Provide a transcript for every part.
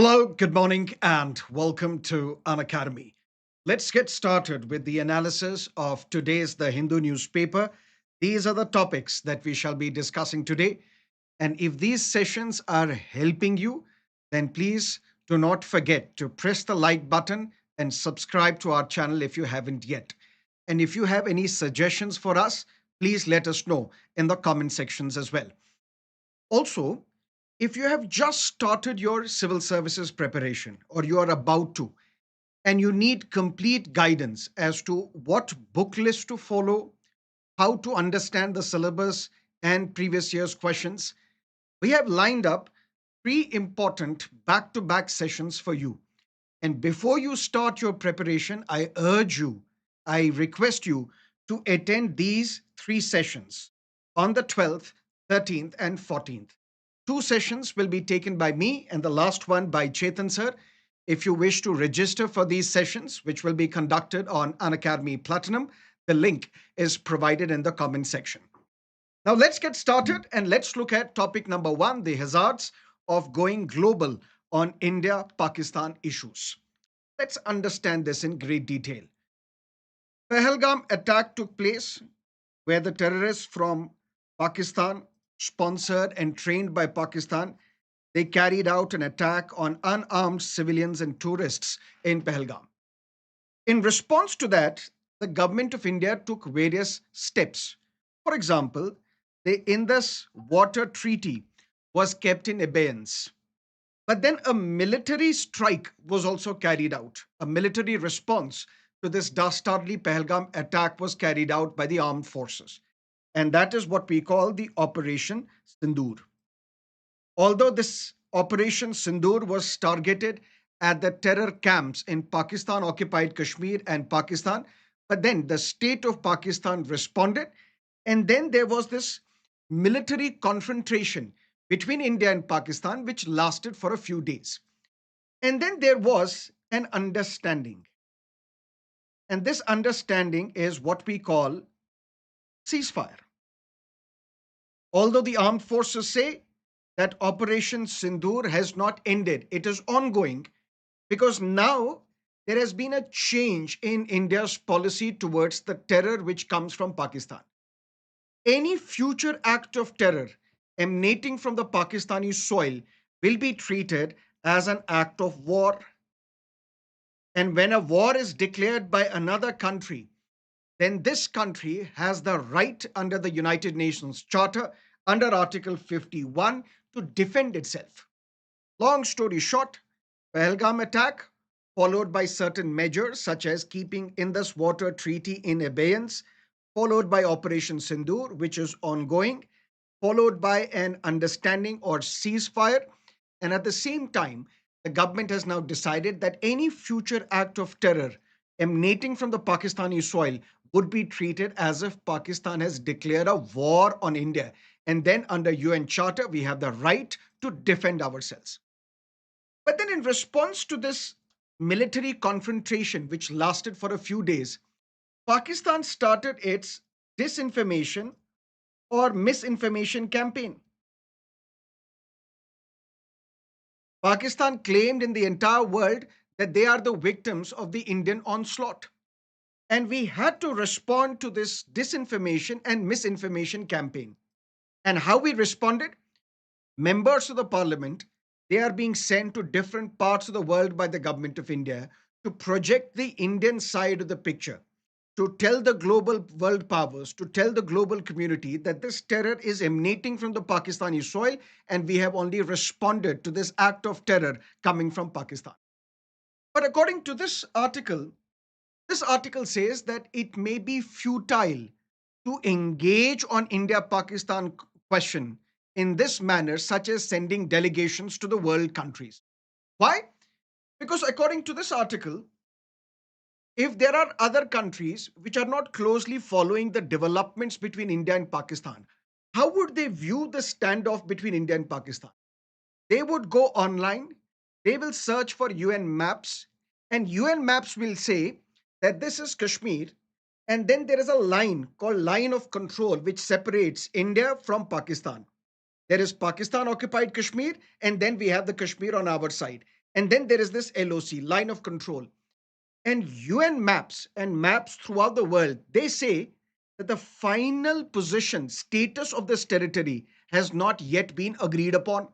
Hello, good morning, and welcome to Unacademy. Let's get started with the analysis of today's The Hindu newspaper. These are the topics that we shall be discussing today. And if these sessions are helping you, then please do not forget to press the like button and subscribe to our channel if you haven't yet. And if you have any suggestions for us, please let us know in the comment sections as well. Also, if you have just started your civil services preparation or you are about to, and you need complete guidance as to what book list to follow, how to understand the syllabus and previous year's questions, we have lined up three important back to back sessions for you. And before you start your preparation, I request you to attend these three sessions on the 12th, 13th, and 14th. Two sessions will be taken by me and the last one by Chethan sir. If you wish to register for these sessions, which will be conducted on Unacademy Platinum, the link is provided in the comment section. Now let's get started and let's look at topic number one, the hazards of going global on India-Pakistan issues. Let's understand this in great detail. Pahalgam attack took place where the terrorists from Pakistan, sponsored and trained by Pakistan, they carried out an attack on unarmed civilians and tourists in Pahalgam. In response to that, the government of India took various steps. For example, the Indus Water Treaty was kept in abeyance. But then a military strike was also carried out. A military response to this dastardly Pahalgam attack was carried out by the armed forces. And that is what we call the Operation Sindoor. Although this Operation Sindoor was targeted at the terror camps in Pakistan occupied Kashmir and Pakistan, but then the state of Pakistan responded, and then there was this military confrontation between India and Pakistan, which lasted for a few days. And then there was an understanding. And this understanding is what we call ceasefire. Although the armed forces say that Operation Sindoor has not ended, it is ongoing because now there has been a change in India's policy towards the terror which comes from Pakistan. Any future act of terror emanating from the Pakistani soil will be treated as an act of war. And when a war is declared by another country, then this country has the right under the United Nations Charter, under Article 51, to defend itself. Long story short, Pahalgam attack, followed by certain measures such as keeping Indus Water Treaty in abeyance, followed by Operation Sindoor, which is ongoing, followed by an understanding or ceasefire. And at the same time, the government has now decided that any future act of terror emanating from the Pakistani soil would be treated as if Pakistan has declared a war on India. And then under UN Charter, we have the right to defend ourselves. But then in response to this military confrontation, which lasted for a few days, Pakistan started its disinformation or misinformation campaign. Pakistan claimed in the entire world that they are the victims of the Indian onslaught. And we had to respond to this disinformation and misinformation campaign. And how we responded? Members of the parliament, they are being sent to different parts of the world by the government of India to project the Indian side of the picture, to tell the global world powers, to tell the global community that this terror is emanating from the Pakistani soil and we have only responded to this act of terror coming from Pakistan. But according to this article says that it may be futile to engage on India-Pakistan question in this manner, such as sending delegations to the world countries. Why? Because according to this article, if there are other countries which are not closely following the developments between India and Pakistan, how would they view the standoff between India and Pakistan? They would go online, they will search for UN maps, and UN maps will say that this is Kashmir, and then there is a line called line of control which separates India from Pakistan. There is Pakistan occupied Kashmir, and then we have the Kashmir on our side. And then there is this LOC, line of control. And UN maps and maps throughout the world, they say that the final position, status of this territory has not yet been agreed upon.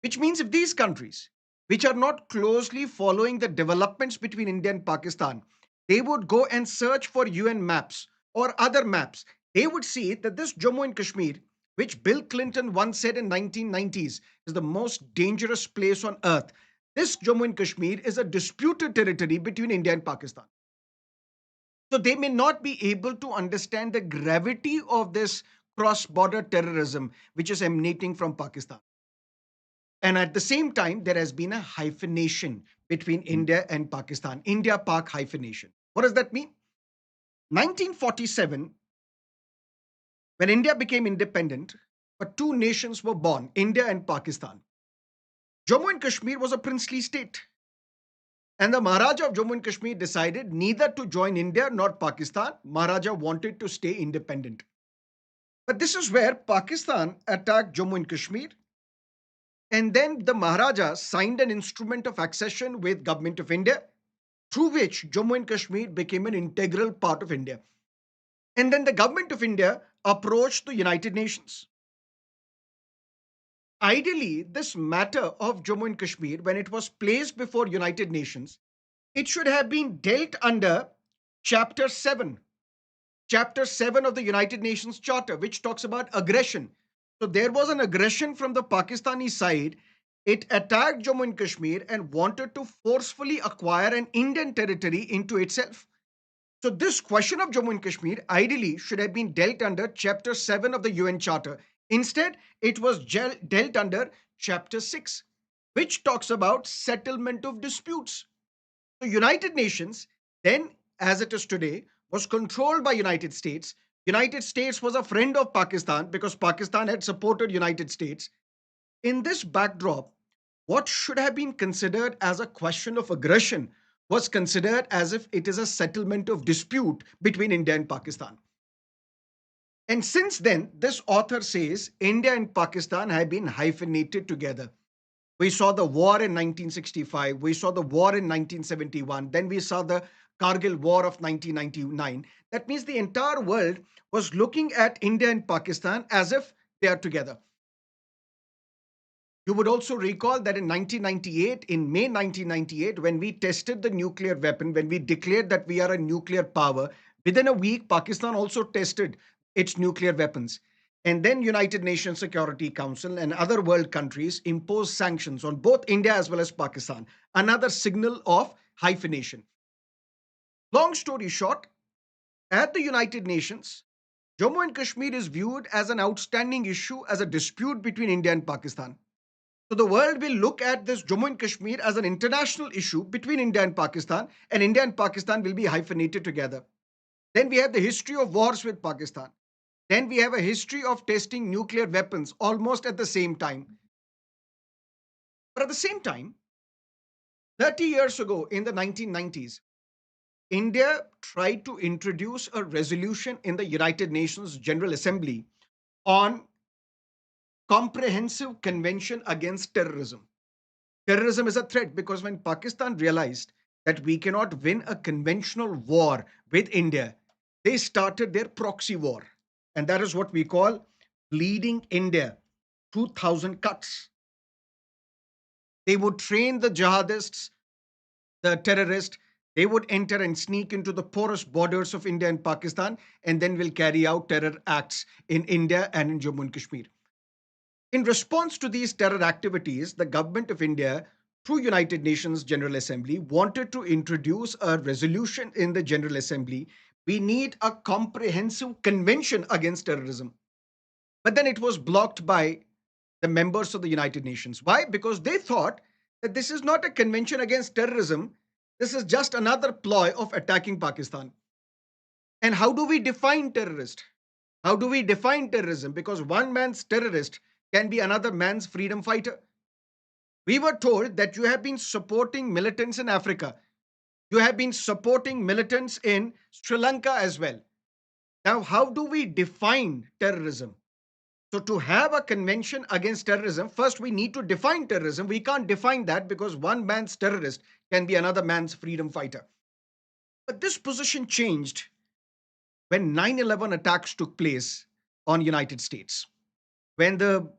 Which means if these countries, which are not closely following the developments between India and Pakistan, they would go and search for UN maps or other maps, they would see that this Jammu and Kashmir, which Bill Clinton once said in 1990s is the most dangerous place on earth, this Jammu and Kashmir is a disputed territory between India and Pakistan. So they may not be able to understand the gravity of this cross border terrorism which is emanating from Pakistan. And at the same time, there has been a hyphenation between India and Pakistan, India Pak hyphenation. What does that mean? 1947, when India became independent, but two nations were born, India and Pakistan. Jammu and Kashmir was a princely state. And the Maharaja of Jammu and Kashmir decided neither to join India nor Pakistan. Maharaja wanted to stay independent. But this is where Pakistan attacked Jammu and Kashmir. And then the Maharaja signed an instrument of accession with Government of India, through which Jammu and Kashmir became an integral part of India. And then the Government of India approached the United Nations. Ideally, this matter of Jammu and Kashmir, when it was placed before United Nations, it should have been dealt under Chapter 7. Chapter 7 of the United Nations Charter, which talks about aggression. So there was an aggression from the Pakistani side. It attacked Jammu and Kashmir and wanted to forcefully acquire an Indian territory into itself. So this question of Jammu and Kashmir ideally should have been dealt under Chapter 7 of the UN Charter. Instead, it was dealt under Chapter 6, which talks about settlement of disputes. The United Nations, then as it is today, was controlled by United States. United States was a friend of Pakistan because Pakistan had supported United States. In this backdrop, what should have been considered as a question of aggression was considered as if it is a settlement of dispute between India and Pakistan. And since then, this author says India and Pakistan have been hyphenated together. We saw the war in 1965. We saw the war in 1971. Then we saw the Kargil War of 1999. That means the entire world was looking at India and Pakistan as if they are together. You would also recall that in 1998, in May 1998, when we tested the nuclear weapon, when we declared that we are a nuclear power, within a week, Pakistan also tested its nuclear weapons. And then United Nations Security Council and other world countries imposed sanctions on both India as well as Pakistan. Another signal of hyphenation. Long story short, at the United Nations, Jammu and Kashmir is viewed as an outstanding issue, as a dispute between India and Pakistan. So the world will look at this Jammu and Kashmir as an international issue between India and India and Pakistan will be hyphenated together. Then we have the history of wars with Pakistan. Then we have a history of testing nuclear weapons almost at the same time. But at the same time, 30 years ago in the 1990s, India tried to introduce a resolution in the United Nations General Assembly on comprehensive convention against terrorism. Terrorism is a threat because when Pakistan realized that we cannot win a conventional war with India, they started their proxy war. And that is what we call bleeding India, 2000 cuts. They would train the jihadists, the terrorists. They would enter and sneak into the porous borders of India and Pakistan and then will carry out terror acts in India and in Jammu and Kashmir. In response to these terror activities, the government of India, through United Nations General Assembly, wanted to introduce a resolution in the General Assembly. We need a comprehensive convention against terrorism. But then it was blocked by the members of the United Nations. Why? Because they thought that this is not a convention against terrorism. This is just another ploy of attacking Pakistan. And how do we define terrorist? How do we define terrorism? Because one man's terrorist can be another man's freedom fighter. We were told that you have been supporting militants in Africa. You have been supporting militants in Sri Lanka as well. Now, how do we define terrorism? So, to have a convention against terrorism, first we need to define terrorism. We can't define that because one man's terrorist can be another man's freedom fighter. But this position changed when 9/11 attacks took place on United States. When the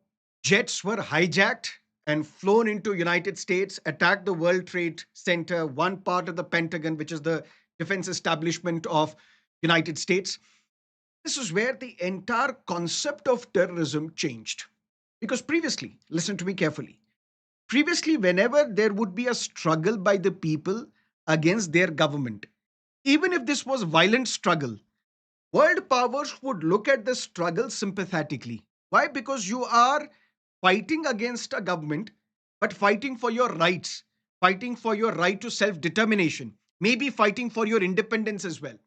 jets were hijacked and flown into United States, attacked the World Trade Center, one part of the Pentagon, which is the defense establishment of United States. This is where the entire concept of terrorism changed. Because previously, listen to me carefully, previously, whenever there would be a struggle by the people against their government, even if this was violent struggle, world powers would look at the struggle sympathetically. Why? Because you are fighting against a government, but fighting for your rights, fighting for your right to self determination, maybe fighting for your independence as well.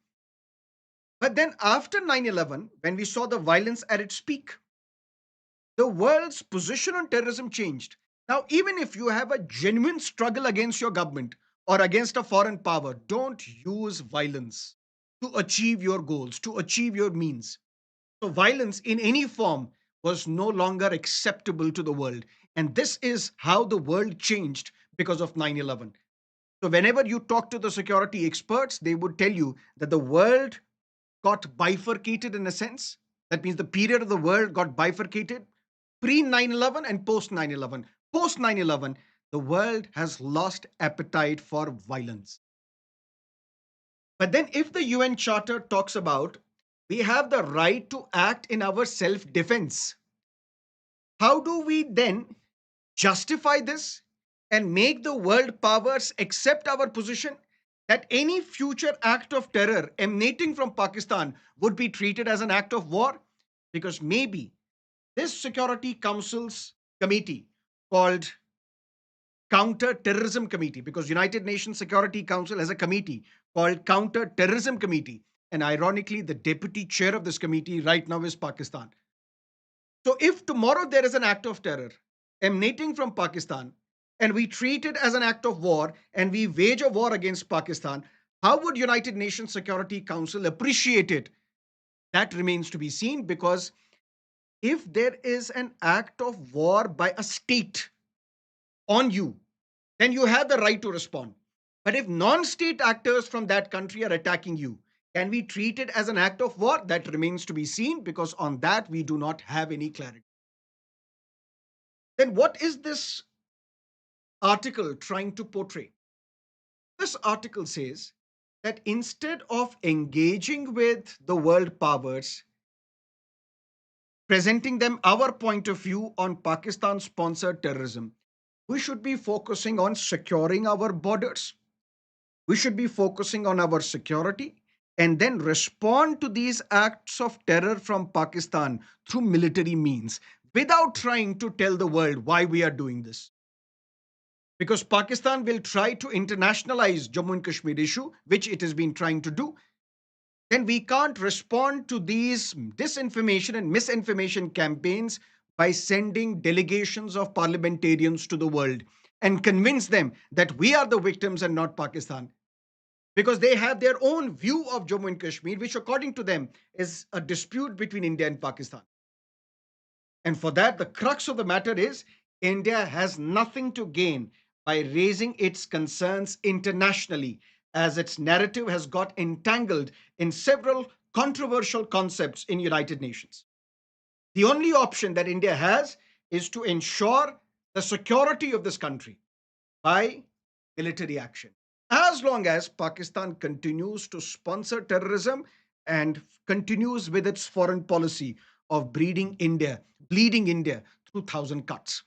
But then after 9/11, when we saw the violence at its peak, the world's position on terrorism changed. Now, even if you have a genuine struggle against your government or against a foreign power, don't use violence to achieve your goals, to achieve your means. So, violence in any form was no longer acceptable to the world. And this is how the world changed because of 9/11. So, whenever you talk to the security experts, they would tell you that the world got bifurcated in a sense. That means the period of the world got bifurcated pre 9/11 and post 9/11. Post 9/11, the world has lost appetite for violence. But then, if the UN Charter talks about we have the right to act in our self defense, how do we then justify this and make the world powers accept our position that any future act of terror emanating from Pakistan would be treated as an act of war? Because maybe this Security Council's committee called Counter Terrorism Committee, because United Nations Security Council has a committee called Counter Terrorism Committee, and ironically the deputy chair of this committee right now is Pakistan. So if tomorrow there is an act of terror emanating from Pakistan and we treat it as an act of war and we wage a war against Pakistan, how would United Nations Security Council appreciate it? That remains to be seen, because if there is an act of war by a state on you, then you have the right to respond. But if non-state actors from that country are attacking you, can we treat it as an act of war? That remains to be seen, because on that we do not have any clarity. Then what is this article trying to portray? This article says that instead of engaging with the world powers, presenting them our point of view on Pakistan sponsored terrorism, we should be focusing on securing our borders. We should be focusing on our security and then respond to these acts of terror from Pakistan through military means without trying to tell the world why we are doing this. Because Pakistan will try to internationalize Jammu and Kashmir issue, which it has been trying to do, then we can't respond to these disinformation and misinformation campaigns by sending delegations of parliamentarians to the world and convince them that we are the victims and not Pakistan. Because they have their own view of Jammu and Kashmir, which according to them is a dispute between India and Pakistan. And for that, the crux of the matter is India has nothing to gain by raising its concerns internationally, as its narrative has got entangled in several controversial concepts in United Nations. The only option that India has is to ensure the security of this country by military action. As long as Pakistan continues to sponsor terrorism and continues with its foreign policy of bleeding India through thousand cuts.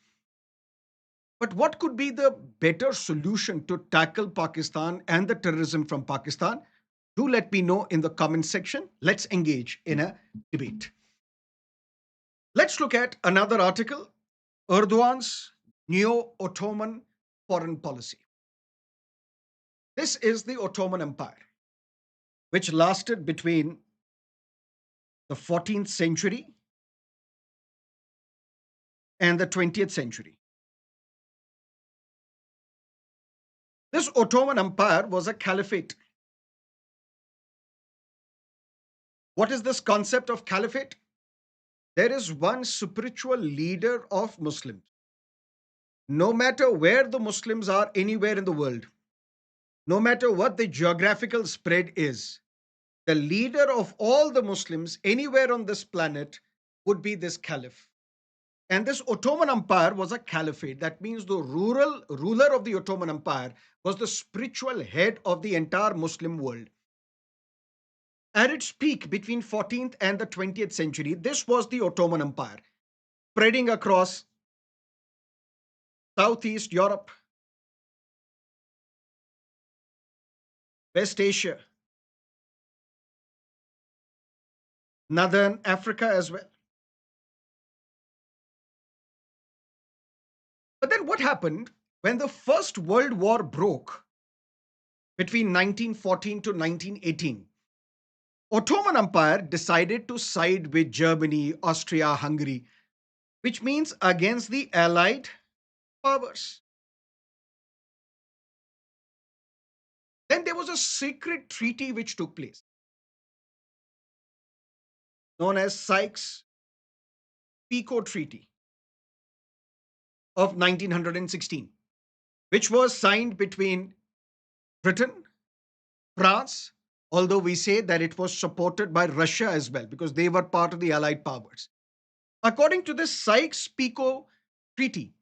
But what could be the better solution to tackle Pakistan and the terrorism from Pakistan? Do let me know in the comment section. Let's engage in a debate. Let's look at another article, Erdogan's neo-Ottoman foreign policy. This is the Ottoman Empire, which lasted between the 14th century and the 20th century. This Ottoman Empire was a caliphate. What is this concept of caliphate? there is one spiritual leader of Muslims. No matter where the Muslims are anywhere in the world, no matter what the geographical spread is, the leader of all the Muslims anywhere on this planet would be this caliph. And this Ottoman Empire was a caliphate. That means the rural ruler of the Ottoman Empire was the spiritual head of the entire Muslim world. At its peak between 14th and the 20th century, this was the Ottoman Empire, spreading across Southeast Europe, West Asia, Northern Africa as well. But then what happened when the First World War broke between 1914 to 1918? Ottoman Empire decided to side with Germany, Austria, Hungary, which means against the Allied powers. Then there was a secret treaty which took place, known as Sykes-Picot Treaty of 1916, which was signed between Britain, France, although we say that it was supported by Russia as well, because they were part of the Allied powers. According to this Sykes-Picot Treaty,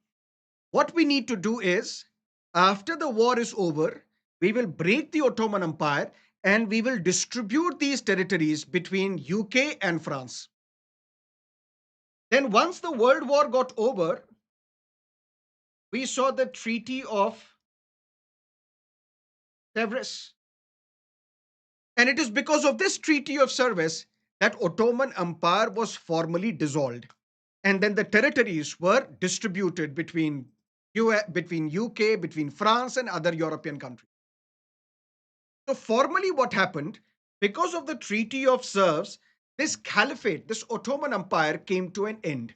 what we need to do is, after the war is over, we will break the Ottoman Empire and we will distribute these territories between UK and France. Then, once the World War got over, we saw the Treaty of Sevres. And it is because of this Treaty of Sevres that Ottoman Empire was formally dissolved. And then the territories were distributed between between UK, between France, and other European countries. So, formally, what happened because of the Treaty of Sevres, this caliphate, this Ottoman Empire came to an end.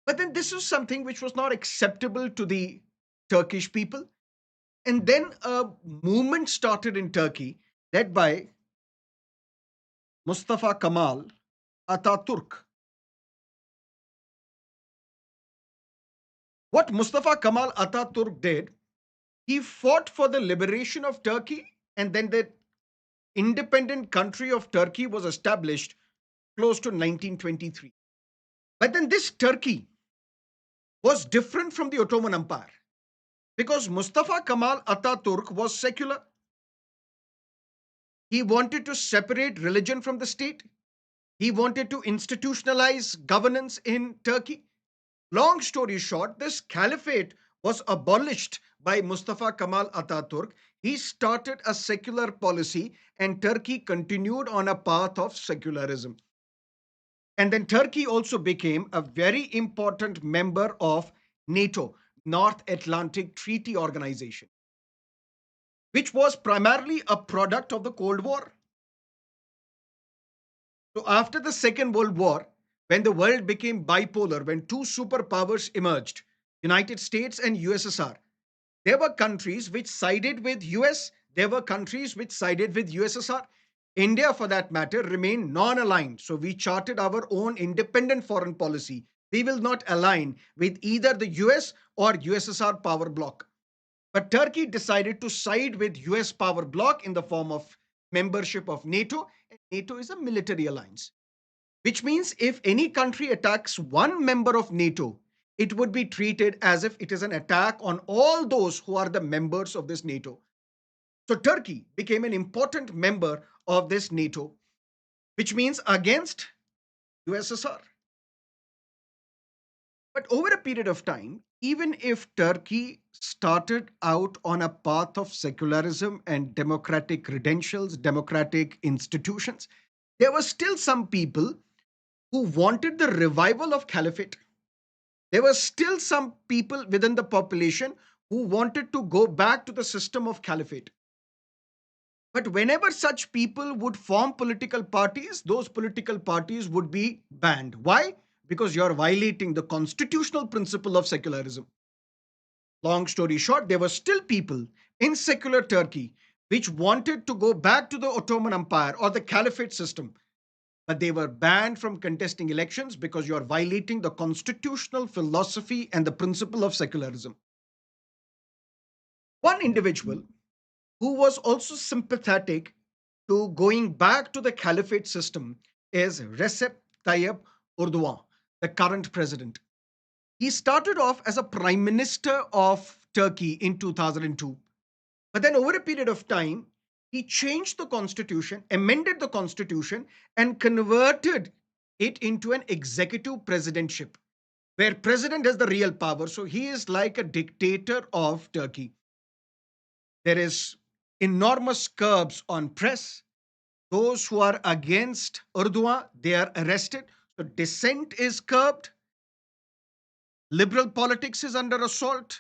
But then this is something which was not acceptable to the Turkish people. And then a movement started in Turkey led by Mustafa Kemal Ataturk. What Mustafa Kemal Ataturk did, he fought for the liberation of Turkey, and then the independent country of Turkey was established close to 1923. But then this Turkey was different from the Ottoman Empire because Mustafa Kemal Ataturk was secular. He wanted to separate religion from the state. He wanted to institutionalize governance in Turkey. Long story short, this caliphate was abolished by Mustafa Kemal Ataturk. He started a secular policy and Turkey continued on a path of secularism. And then Turkey also became a very important member of NATO, North Atlantic Treaty Organization, which was primarily a product of the Cold War. So, after the Second World War, when the world became bipolar, when two superpowers emerged, United States and USSR, there were countries which sided with US, there were countries which sided with USSR. India, for that matter, remained non aligned. So we charted our own independent foreign policy. We will not align with either the US or USSR power bloc. But Turkey decided to side with US power bloc in the form of membership of NATO. And NATO is a military alliance, which means if any country attacks one member of NATO, it would be treated as if it is an attack on all those who are the members of this NATO. So Turkey became an important member of this NATO, which means against USSR. But over a period of time, even if Turkey started out on a path of secularism and democratic credentials, democratic institutions, there were still some people who wanted the revival of caliphate. There were still some people within the population who wanted to go back to the system of caliphate. But whenever such people would form political parties, those political parties would be banned. Why? Because you're violating the constitutional principle of secularism. Long story short, there were still people in secular Turkey which wanted to go back to the Ottoman Empire or the caliphate system. but they were banned from contesting elections because you are violating the constitutional philosophy and the principle of secularism. One individual who was also sympathetic to going back to the caliphate system is Recep Tayyip Erdogan, the current president. He started off as a prime minister of Turkey in 2002. But then, over a period of time, he changed the constitution, amended the constitution, and converted it into an executive presidentship, where president has the real power. So he is like a dictator of Turkey. There is enormous curbs on press. Those who are against Erdogan, they are arrested. So dissent is curbed. Liberal politics is under assault.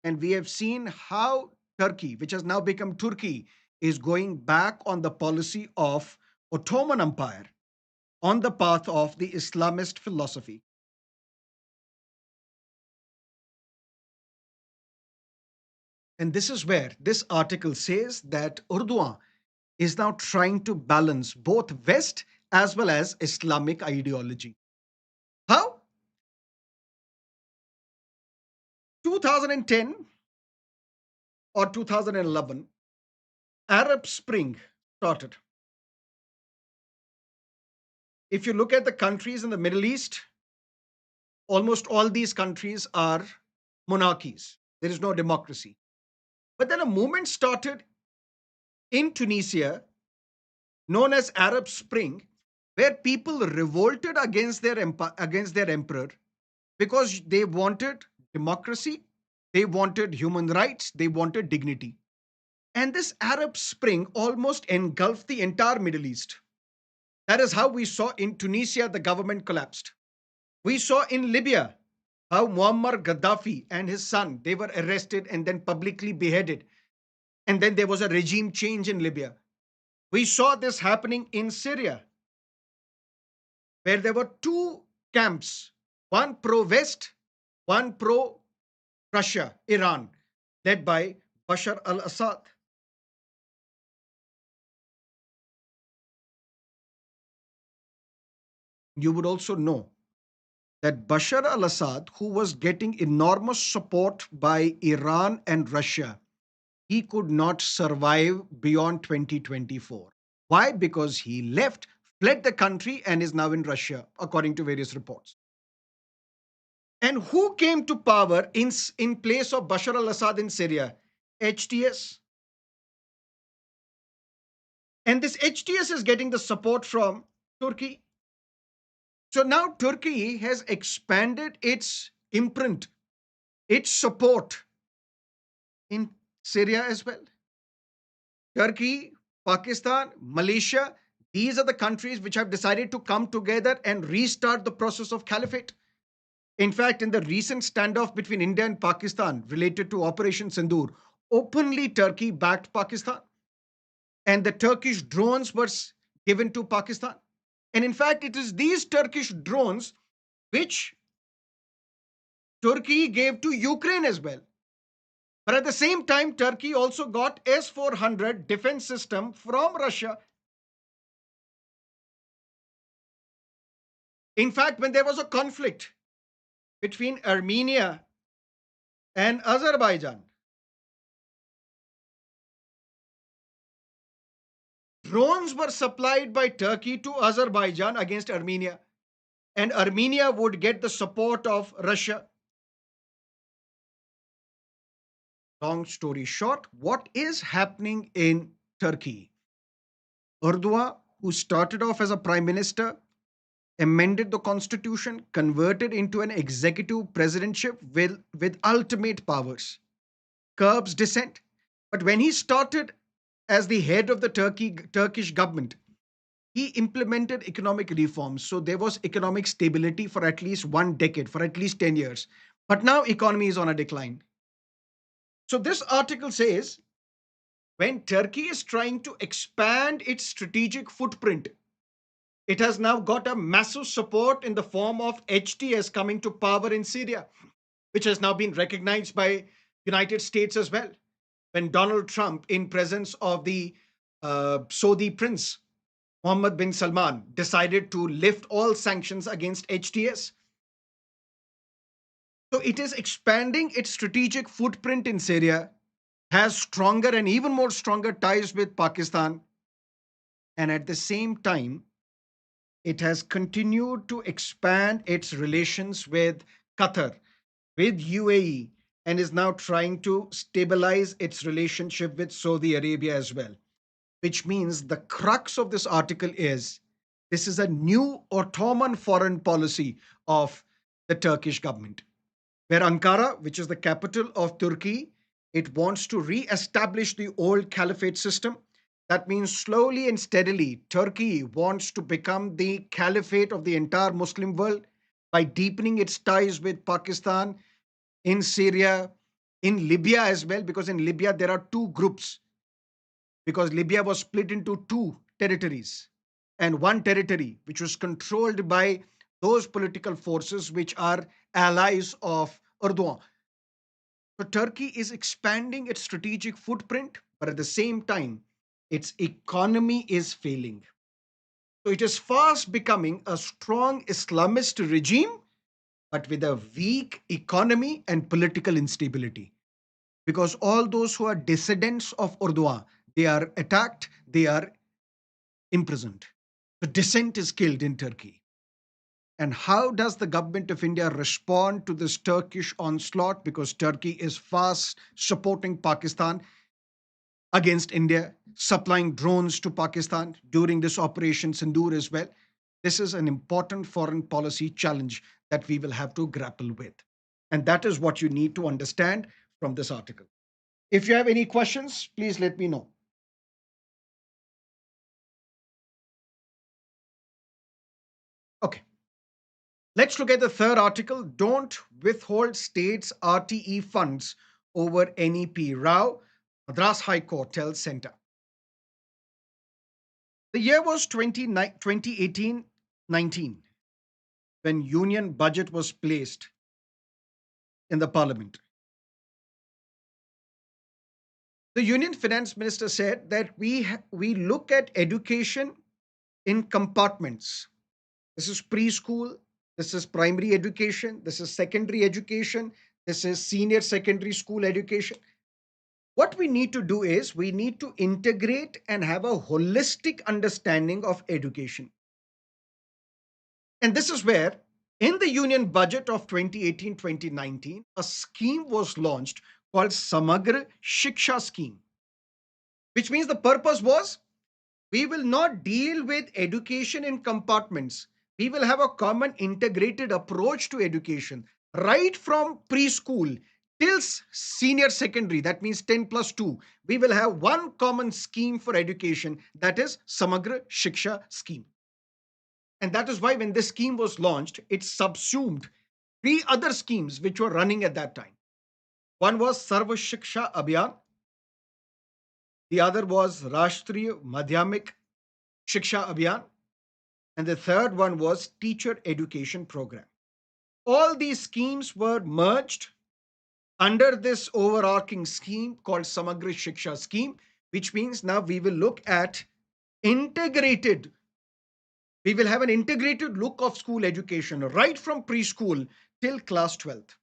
And we have seen how Turkey, which has now become Turkey, is going back on the policy of Ottoman Empire on the path of the Islamist philosophy. And this is where this article says that Erdogan is now trying to balance both West as well as Islamic ideology. How? 2010 or 2011, Arab Spring started. If you look at the countries in the Middle East, almost all these countries are monarchies. There is no democracy. But then a movement started in Tunisia known as Arab Spring, where people revolted against against their emperor because they wanted democracy, they wanted human rights, they wanted dignity. And this Arab Spring almost engulfed the entire Middle East. That is how we saw in Tunisia the government collapsed. We saw in Libya how Muammar Gaddafi and his son they were arrested and then publicly beheaded, and then there was a regime change in Libya. We saw this happening in Syria, where there were two camps, one pro West, one pro Russia, Iran, led by Bashar al Assad. You would also know that Bashar al Assad, who was getting enormous support by Iran and Russia, he could not survive beyond 2024. Why? Because he left, fled the country, and is now in Russia, according to various reports. And who came to power in place of Bashar al Assad in Syria? HTS. And this HTS is getting the support from Turkey. So now Turkey has expanded its imprint, its support in Syria as well. Turkey, Pakistan, Malaysia, these are the countries which have decided to come together and restart the process of caliphate. In fact, in the recent standoff between India and Pakistan related to Operation Sindoor, openly Turkey backed Pakistan. And the Turkish drones were given to Pakistan. And in fact, it is these Turkish drones which Turkey gave to Ukraine as well. But at the same time, Turkey also got S-400 defense system from Russia. In fact, when there was a conflict between Armenia and Azerbaijan, drones were supplied by Turkey to Azerbaijan against Armenia, and Armenia would get the support of Russia. Long story short, what is happening in Turkey? Erdogan, who started off as a prime minister, amended the constitution, converted into an executive presidentship with ultimate powers, curbs dissent. But when he started as the head of the Turkish government, he implemented economic reforms. So there was economic stability for at least one decade, for at least 10 years. But now economy is on a decline. So this article says when Turkey is trying to expand its strategic footprint, it has now got a massive support in the form of HTS coming to power in Syria, which has now been recognized by United States as well. When Donald Trump, in presence of the Saudi prince, Mohammed bin Salman decided to lift all sanctions against HTS. So it is expanding its strategic footprint in Syria, has stronger and even more stronger ties with Pakistan, and at the same time, it has continued to expand its relations with Qatar, with UAE, and is now trying to stabilize its relationship with Saudi Arabia as well. Which means the crux of this article is this is a new Ottoman foreign policy of the Turkish government, where Ankara, which is the capital of Turkey, it wants to re-establish the old caliphate system. That means slowly and steadily, Turkey wants to become the caliphate of the entire Muslim world by deepening its ties with Pakistan, in Syria, in Libya as well, because in Libya there are two groups, because Libya was split into two territories, and one territory which was controlled by those political forces which are allies of Erdogan. So Turkey is expanding its strategic footprint, but at the same time, its economy is failing. So it is fast becoming a strong Islamist regime, but with a weak economy and political instability. Because all those who are dissidents of Erdogan, they are attacked, they are imprisoned. The dissent is killed in Turkey. And how does the government of India respond to this Turkish onslaught? Because Turkey is fast supporting Pakistan against India, supplying drones to Pakistan during this Operation Sindoor as well. This is an important foreign policy challenge that we will have to grapple with. And that is what you need to understand from this article. If you have any questions, please let me know. Okay. Let's look at the third article. Don't withhold states' RTE funds over NEP. Rao, Madras High Court tells Center. The year was 2018-19 when union budget was placed in the parliament. The union finance minister said that we look at education in compartments. This is preschool, this is primary education, this is secondary education, this is senior secondary school education. What we need to do is we need to integrate and have a holistic understanding of education. And this is where, in the union budget of 2018-2019, a scheme was launched called Samagra Shiksha Scheme, which means the purpose was we will not deal with education in compartments. We will have a common integrated approach to education, right from preschool till senior secondary. That means 10 plus 2. We will have one common scheme for education, that is Samagra Shiksha Scheme. And that is why when this scheme was launched, it subsumed three other schemes which were running at that time. One was Sarva Shiksha Abhiyan, the other was Rashtriya Madhyamik Shiksha Abhiyan, and the third one was Teacher Education Program. All these schemes were merged under this overarching scheme called Samagra Shiksha Scheme, which means now we will look at integrated, we will have an integrated look of school education right from preschool till class 12th.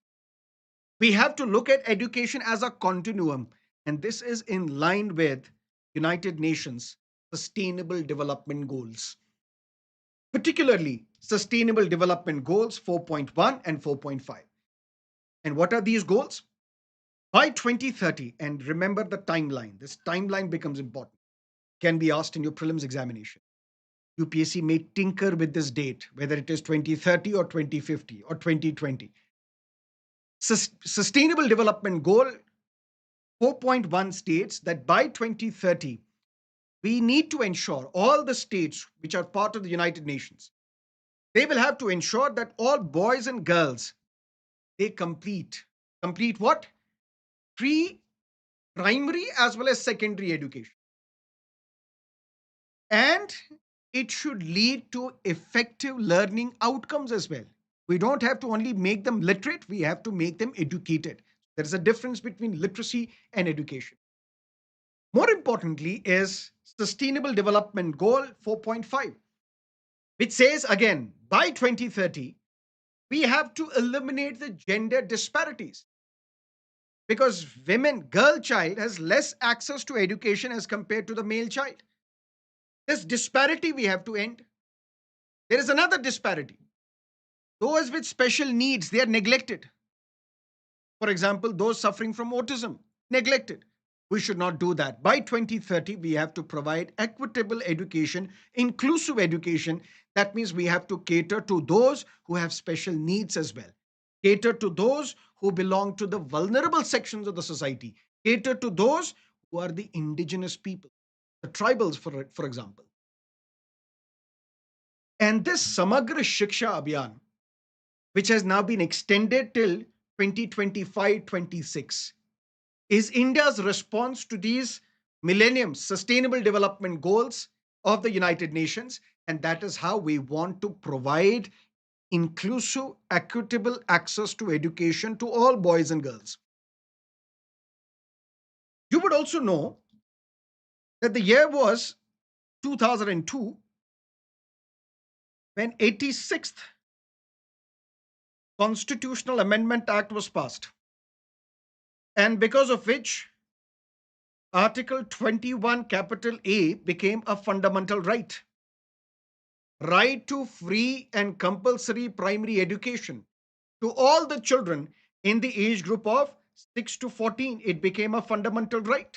We have to look at education as a continuum, and this is in line with United Nations Sustainable Development Goals, particularly Sustainable Development Goals 4.1 and 4.5. And what are these goals? By 2030, and remember the timeline, this timeline becomes important, can be asked in your prelims examination. UPSC may tinker with this date, whether it is 2030 or 2050 or 2020. Sustainable Development Goal 4.1 states that by 2030, we need to ensure all the states which are part of the United Nations, they will have to ensure that all boys and girls, they complete what? Pre primary as well as secondary education. And it should lead to effective learning outcomes as well. We don't have to only make them literate, we have to make them educated. There is a difference between literacy and education. More importantly, is Sustainable Development Goal 4.5, which says again by 2030, we have to eliminate the gender disparities because girl child has less access to education as compared to the male child. This disparity we have to end. There is another disparity. Those with special needs, they are neglected. For example, those suffering from autism, neglected. We should not do that. By 2030, we have to provide equitable education, inclusive education. That means we have to cater to those who have special needs as well, cater to those who belong to the vulnerable sections of the society, cater to those who are the indigenous people, the tribals, for example. And this Samagra Shiksha Abhiyan, which has now been extended till 2025-26, is India's response to these Millennium Sustainable Development Goals of the United Nations. And that is how we want to provide inclusive, equitable access to education to all boys and girls. You would also know that the year was 2002 when 86th Constitutional Amendment Act was passed, and because of which Article 21 capital A became a fundamental right. Right to free and compulsory primary education to all the children in the age group of 6 to 14. It became a fundamental right.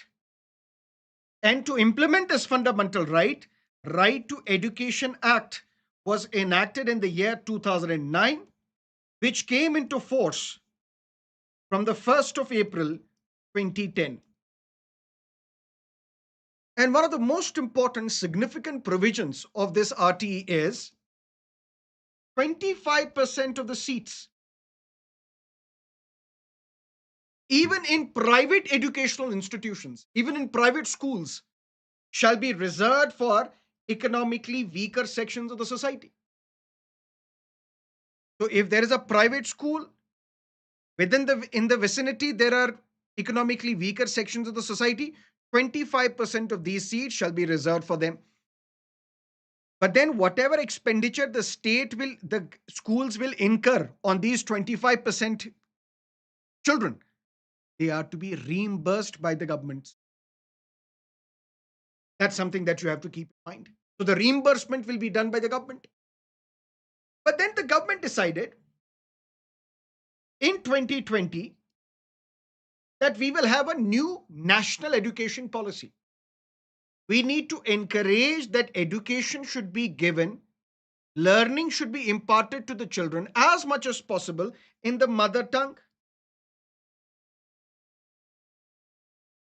And to implement this fundamental right, Right to Education Act was enacted in the year 2009, which came into force from the 1st of April 2010. And one of the most important significant provisions of this RTE is 25% of the seats, even in private educational institutions, even in private schools, shall be reserved for economically weaker sections of the society. So if there is a private school within the in the vicinity, there are economically weaker sections of the society, 25% of these seats shall be reserved for them. But then whatever expenditure the schools will incur on these 25% children, they are to be reimbursed by the government. That's something that you have to keep in mind. So the reimbursement will be done by the government. But then the government decided in 2020 that we will have a new national education policy. We need to encourage that education should be given, learning should be imparted to the children as much as possible in the mother tongue.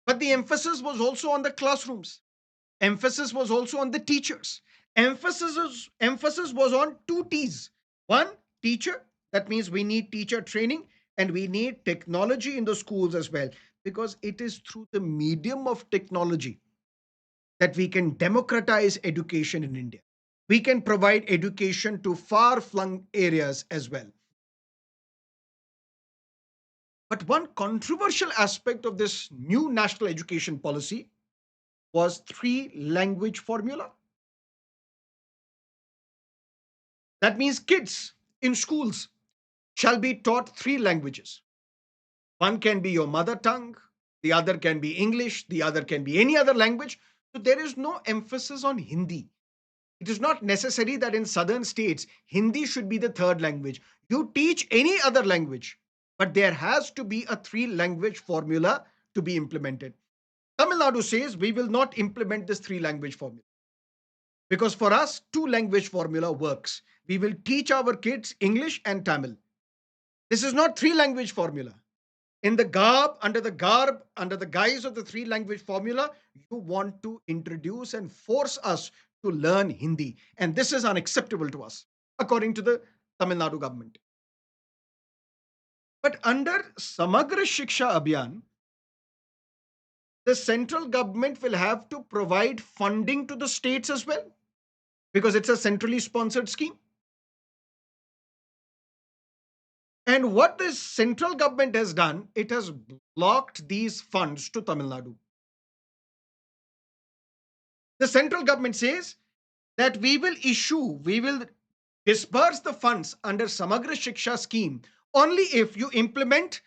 But the emphasis was also on the classrooms. Emphasis was also on the teachers. Emphasis was on two T's. One, teacher. That means we need teacher training and we need technology in the schools as well, because it is through the medium of technology that we can democratize education in India. We can provide education to far flung areas as well. But one controversial aspect of this new national education policy was three language formula. That means kids in schools shall be taught three languages. One can be your mother tongue, the other can be English, the other can be any other language. So there is no emphasis on Hindi. It is not necessary that in southern states, Hindi should be the third language. You teach any other language, but there has to be a three language formula to be implemented. Tamil Nadu says we will not implement this three language formula because for us, two language formula works. We will teach our kids English and Tamil. This is not three language formula. In the under the guise of the three language formula, you want to introduce and force us to learn Hindi. And this is unacceptable to us, according to the Tamil Nadu government. But under Samagra Shiksha Abhiyan, the central government will have to provide funding to the states as well, because it's a centrally sponsored scheme. And what this central government has done, it has blocked these funds to Tamil Nadu. The central government says that we will disperse the funds under Samagra Shiksha scheme only if you implement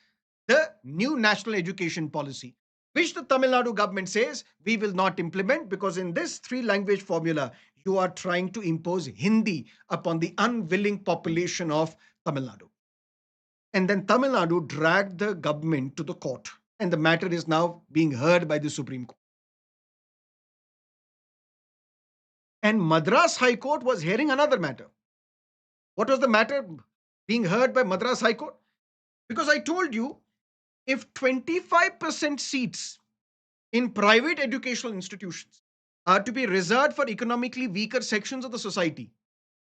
the new national education policy, which the Tamil Nadu government says we will not implement because in this three language formula, you are trying to impose Hindi upon the unwilling population of Tamil Nadu. And then Tamil Nadu dragged the government to the court, and the matter is now being heard by the Supreme Court. And Madras High Court was hearing another matter. What was the matter being heard by Madras High Court? Because I told you, if 25% seats in private educational institutions are to be reserved for economically weaker sections of the society,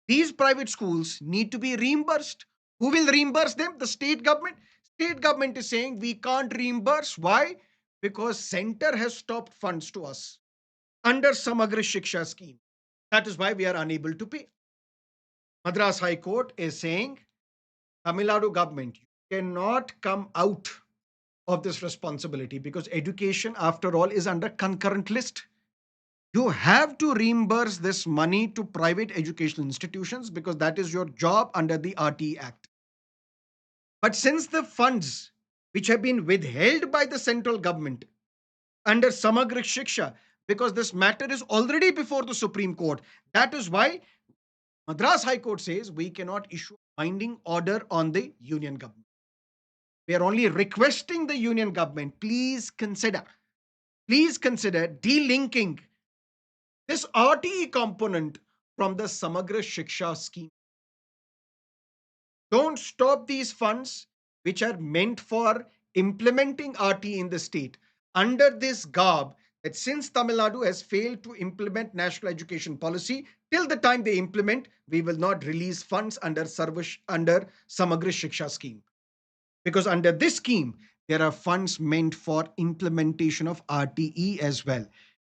these private schools need to be reimbursed. Who will reimburse them? The state government. State government is saying we can't reimburse. Why? Because center has stopped funds to us under Samagra Shiksha scheme. That is why we are unable to pay. Madras High Court is saying, Tamil Nadu government, you cannot come out of this responsibility because education, after all, is under concurrent list. You have to reimburse this money to private educational institutions because that is your job under the RT Act. But since the funds which have been withheld by the central government under Samagra Shiksha, because this matter is already before the Supreme Court, that is why Madras High Court says we cannot issue a binding order on the union government. We are only requesting the union government, please consider delinking this RTE component from the Samagra Shiksha scheme. Don't stop these funds which are meant for implementing RTE in the state under this garb that since Tamil Nadu has failed to implement national education policy, till the time they implement, we will not release funds under Samagra Shiksha scheme. Because under this scheme, there are funds meant for implementation of RTE as well,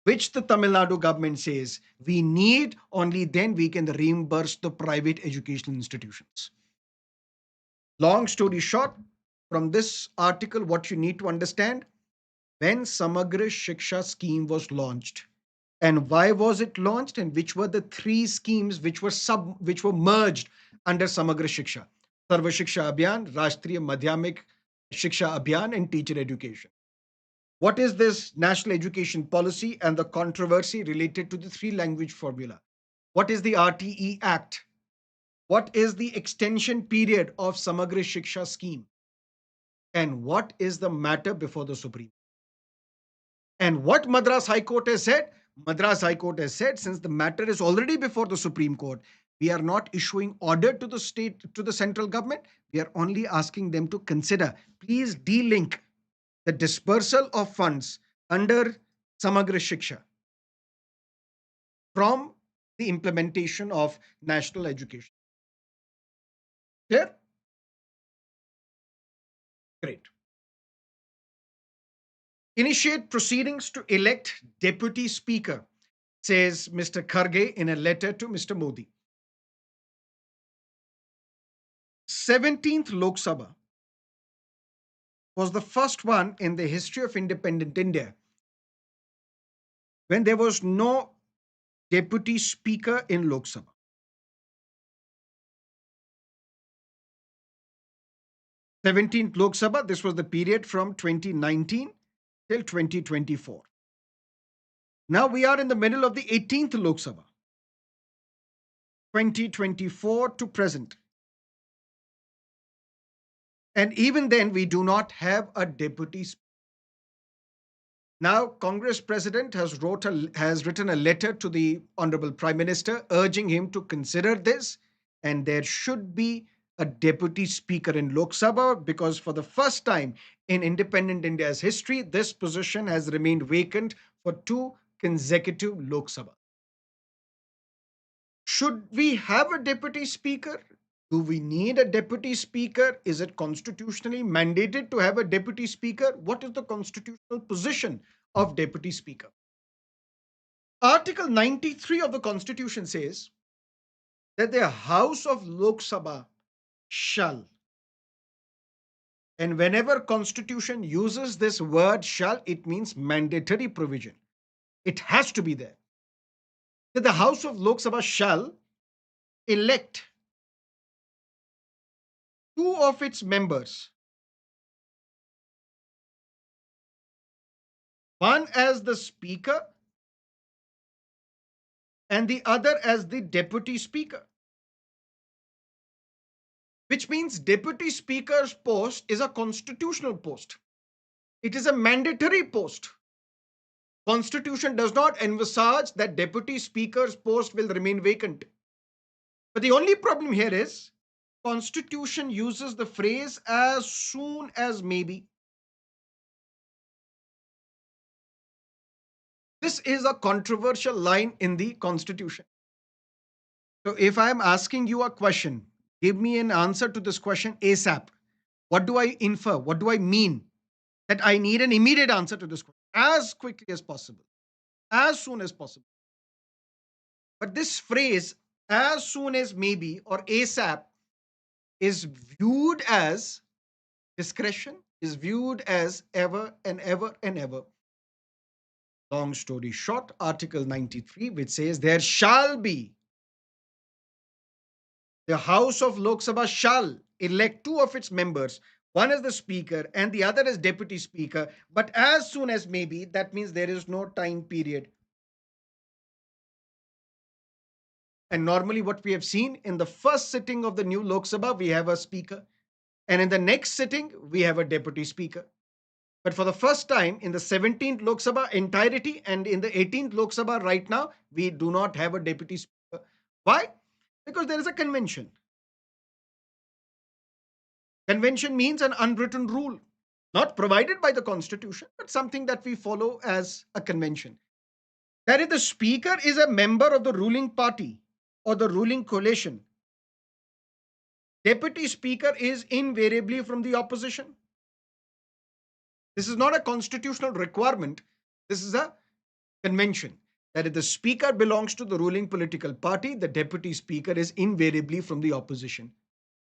which the Tamil Nadu government says we need, only then we can reimburse the private educational institutions. Long story short, from this article, what you need to understand, when Samagra Shiksha scheme was launched, and why was it launched, and which were the three schemes which were merged under Samagra Shiksha: Sarva Shiksha Abhiyan, Rashtriya Madhyamik Shiksha Abhiyan, and teacher education. What is this national education policy and the controversy related to the three language formula? What is the RTE Act? What is the extension period of Samagra Shiksha scheme? And what is the matter before the Supreme? And what Madras High Court has said? Madras High Court has said, since the matter is already before the Supreme Court, we are not issuing order to the state, to the central government. We are only asking them to consider, please delink the dispersal of funds under Samagra Shiksha from the implementation of national education. Clear? Great. Initiate proceedings to elect deputy speaker, says Mr. Kharge in a letter to Mr. Modi. 17th Lok Sabha was the first one in the history of independent India when there was no deputy speaker in Lok Sabha. 17th Lok Sabha, this was the period from 2019 till 2024. Now we are in the middle of the 18th Lok Sabha, 2024 to present. And even then, we do not have a deputy speaker. Now, Congress President has written a letter to the Honorable Prime Minister urging him to consider this, and there should be a deputy speaker in Lok Sabha because for the first time in independent India's history, this position has remained vacant for two consecutive Lok Sabha. Should we have a deputy speaker? Do we need a deputy speaker? Is it constitutionally mandated to have a deputy speaker? What is the constitutional position of deputy speaker? Article 93 of the Constitution says that the House of Lok Sabha shall, and whenever Constitution uses this word shall, it means mandatory provision. It has to be there. that the House of Lok Sabha shall elect two of its members, one as the Speaker and the other as the Deputy Speaker, which means Deputy Speaker's post is a constitutional post. It is a mandatory post. Constitution does not envisage that Deputy Speaker's post will remain vacant. But the only problem here is Constitution uses the phrase as soon as maybe. This is a controversial line in the Constitution. So if I am asking you a question, give me an answer to this question ASAP. What do I infer? What do I mean? That I need an immediate answer to this question as quickly as possible, as soon as possible. But this phrase, as soon as maybe or ASAP, is viewed as discretion, is viewed as ever and ever and ever. Long story short, Article 93, which says there shall be, the House of Lok Sabha shall elect two of its members, one as the Speaker and the other as Deputy Speaker, but as soon as maybe, that means there is no time period. And normally, what we have seen in the first sitting of the new Lok Sabha, we have a Speaker, and in the next sitting, we have a Deputy Speaker. But for the first time in the 17th Lok Sabha entirety and in the 18th Lok Sabha right now, we do not have a Deputy Speaker. Why? Because there is a convention. Convention means an unwritten rule, not provided by the Constitution, but something that we follow as a convention. That if the Speaker is a member of the ruling party or the ruling coalition, Deputy Speaker is invariably from the opposition. This is not a constitutional requirement. This is a convention that if the Speaker belongs to the ruling political party, the Deputy Speaker is invariably from the opposition.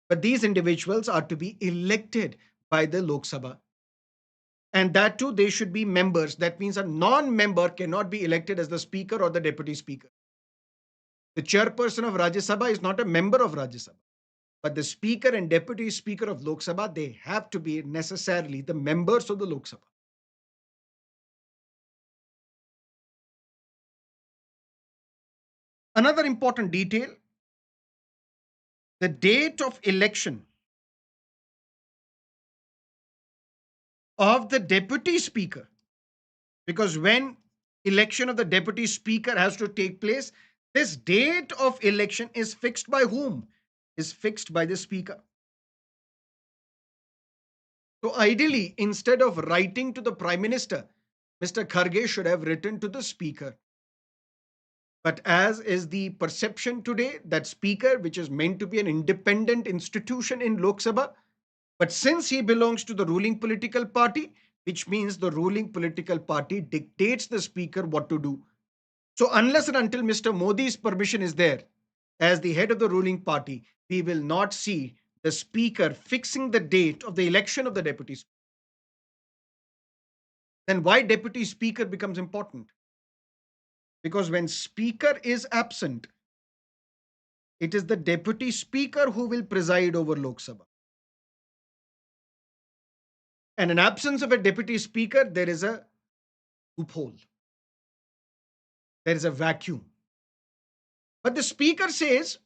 But these individuals are to be elected by the Lok Sabha. And that too, they should be members. That means a non member cannot be elected as the Speaker or the Deputy Speaker. The chairperson of Rajya Sabha is not a member of Rajya Sabha. But the Speaker and Deputy Speaker of Lok Sabha, they have to be necessarily the members of the Lok Sabha. Another important detail, the date of election of the Deputy Speaker. Because when election of the Deputy Speaker has to take place, this date of election is fixed by whom? Is fixed by the Speaker. So ideally, instead of writing to the Prime Minister, Mr. Kharge should have written to the Speaker. But as is the perception today, that Speaker, which is meant to be an independent institution in Lok Sabha, but since he belongs to the ruling political party, which means the ruling political party dictates the Speaker what to do. So unless and until Mr. Modi's permission is there, as the head of the ruling party, we will not see the Speaker fixing the date of the election of the Deputy Speaker. Then why Deputy Speaker becomes important? Because when Speaker is absent, it is the Deputy Speaker who will preside over Lok Sabha. And in absence of a Deputy Speaker, there is a loophole. There is a vacuum. But the Speaker says,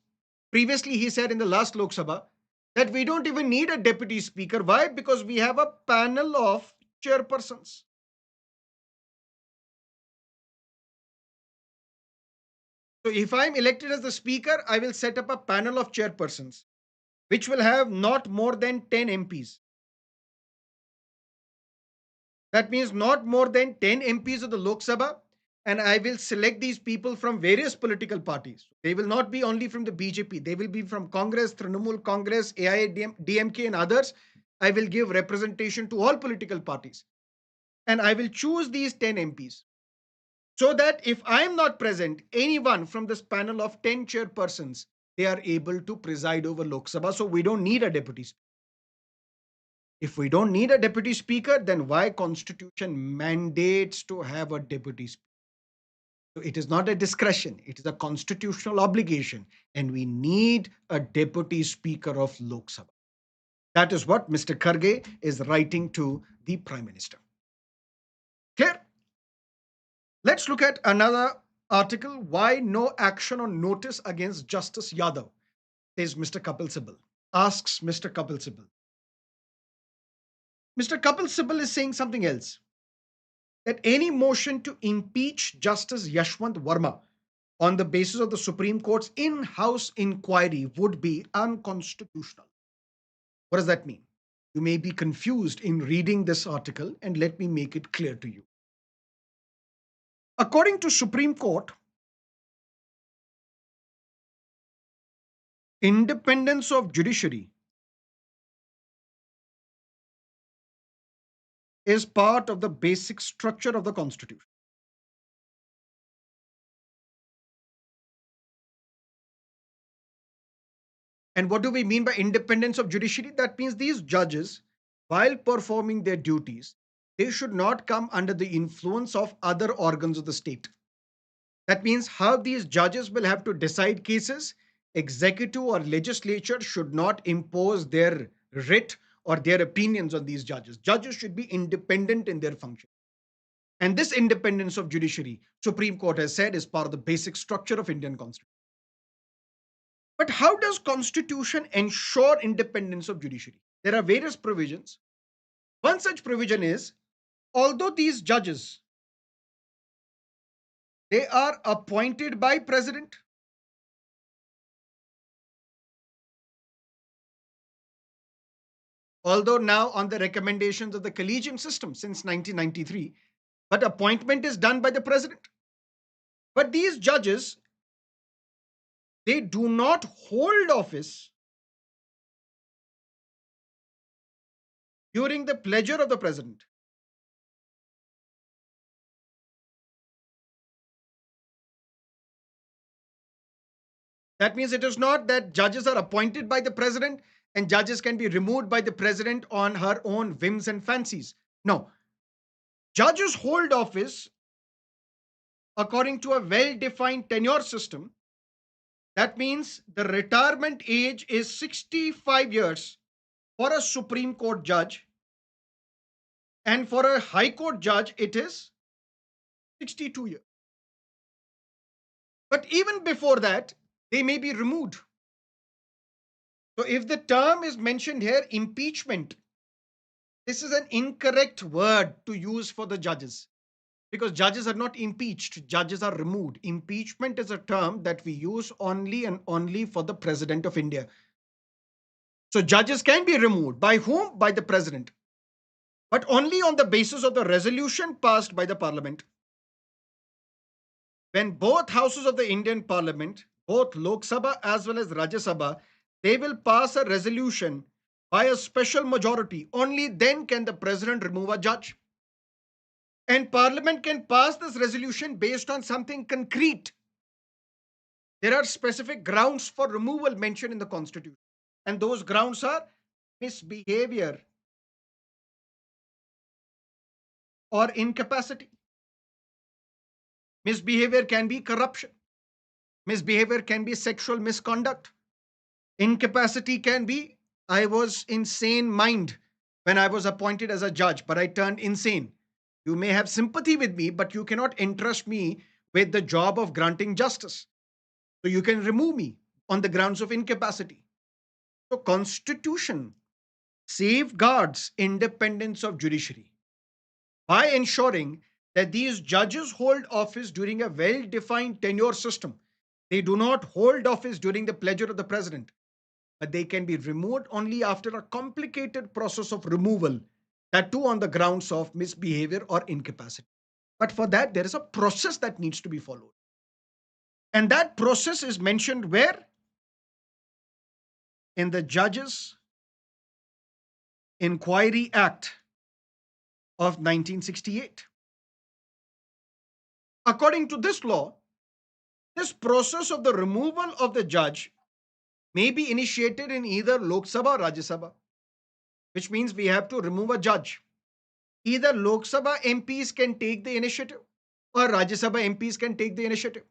previously he said in the last Lok Sabha, that we don't even need a Deputy Speaker. Why? Because we have a panel of chairpersons. So if I'm elected as the Speaker, I will set up a panel of chairpersons, which will have not more than 10 MPs. That means not more than 10 MPs of the Lok Sabha, and I will select these people from various political parties. They will not be only from the BJP, they will be from Congress, Trinamool Congress, AIADMK, and others. I will give representation to all political parties, and I will choose these 10 MPs. So that if I am not present, anyone from this panel of 10 chairpersons, they are able to preside over Lok Sabha. So we don't need a deputy speaker. If we don't need a deputy speaker, then why Constitution mandates to have a deputy speaker? So it is not a discretion, it is a constitutional obligation, and we need a deputy speaker of Lok Sabha. That is what Mr. Kharge is writing to the Prime Minister. Clear? Let's look at another article. Why no action on notice against Justice Yadav? Says Mr. Kapil Sibal. Asks Mr. Kapil Sibal. Mr. Kapil Sibal is saying something else. That any motion to impeach Justice Yashwant Verma on the basis of the Supreme Court's in-house inquiry would be unconstitutional. What does that mean? You may be confused in reading this article, and let me make it clear to you. According to Supreme Court, independence of judiciary is part of the basic structure of the Constitution. And what do we mean by independence of judiciary? That means these judges, while performing their duties, they should not come under the influence of other organs of the state. That means how these judges will have to decide cases, executive or legislature should not impose their writ or their opinions on these judges. Judges should be independent in their function. And this independence of judiciary, Supreme Court has said, is part of the basic structure of Indian Constitution. But how does Constitution ensure independence of judiciary? There are various provisions. One such provision is, although these judges, they are appointed by president, although now on the recommendations of the collegium system since 1993, but appointment is done by the president. But these judges, they do not hold office during the pleasure of the president. That means it is not that judges are appointed by the president and judges can be removed by the president on her own whims and fancies. No. Judges hold office according to a well defined tenure system. That means the retirement age is 65 years for a Supreme Court judge, and for a High Court judge, it is 62 years. But even before that, they may be removed. So if the term is mentioned here, impeachment, this is an incorrect word to use for the judges, because judges are not impeached, judges are removed. Impeachment is a term that we use only and only for the President of India. So judges can be removed. By whom? By the president. But only on the basis of the resolution passed by the parliament. When both houses of the Indian parliament, both Lok Sabha as well as Rajya Sabha, they will pass a resolution by a special majority, only then can the president remove a judge. And parliament can pass this resolution based on something concrete. There are specific grounds for removal mentioned in the constitution. And those grounds are misbehavior or incapacity. Misbehavior can be corruption. Misbehavior can be sexual misconduct. Incapacity can be, I was insane mind when I was appointed as a judge, but I turned insane. You may have sympathy with me, but you cannot entrust me with the job of granting justice. So you can remove me on the grounds of incapacity. So Constitution safeguards independence of judiciary by ensuring that these judges hold office during a well-defined tenure system. They do not hold office during the pleasure of the president, but they can be removed only after a complicated process of removal, that too on the grounds of misbehavior or incapacity. But for that, there is a process that needs to be followed. And that process is mentioned where? In the Judges Inquiry Act of 1968. According to this law, this process of the removal of the judge may be initiated in either Lok Sabha or Rajya Sabha, which means we have to remove a judge. Either Lok Sabha MPs can take the initiative or Rajya Sabha MPs can take the initiative.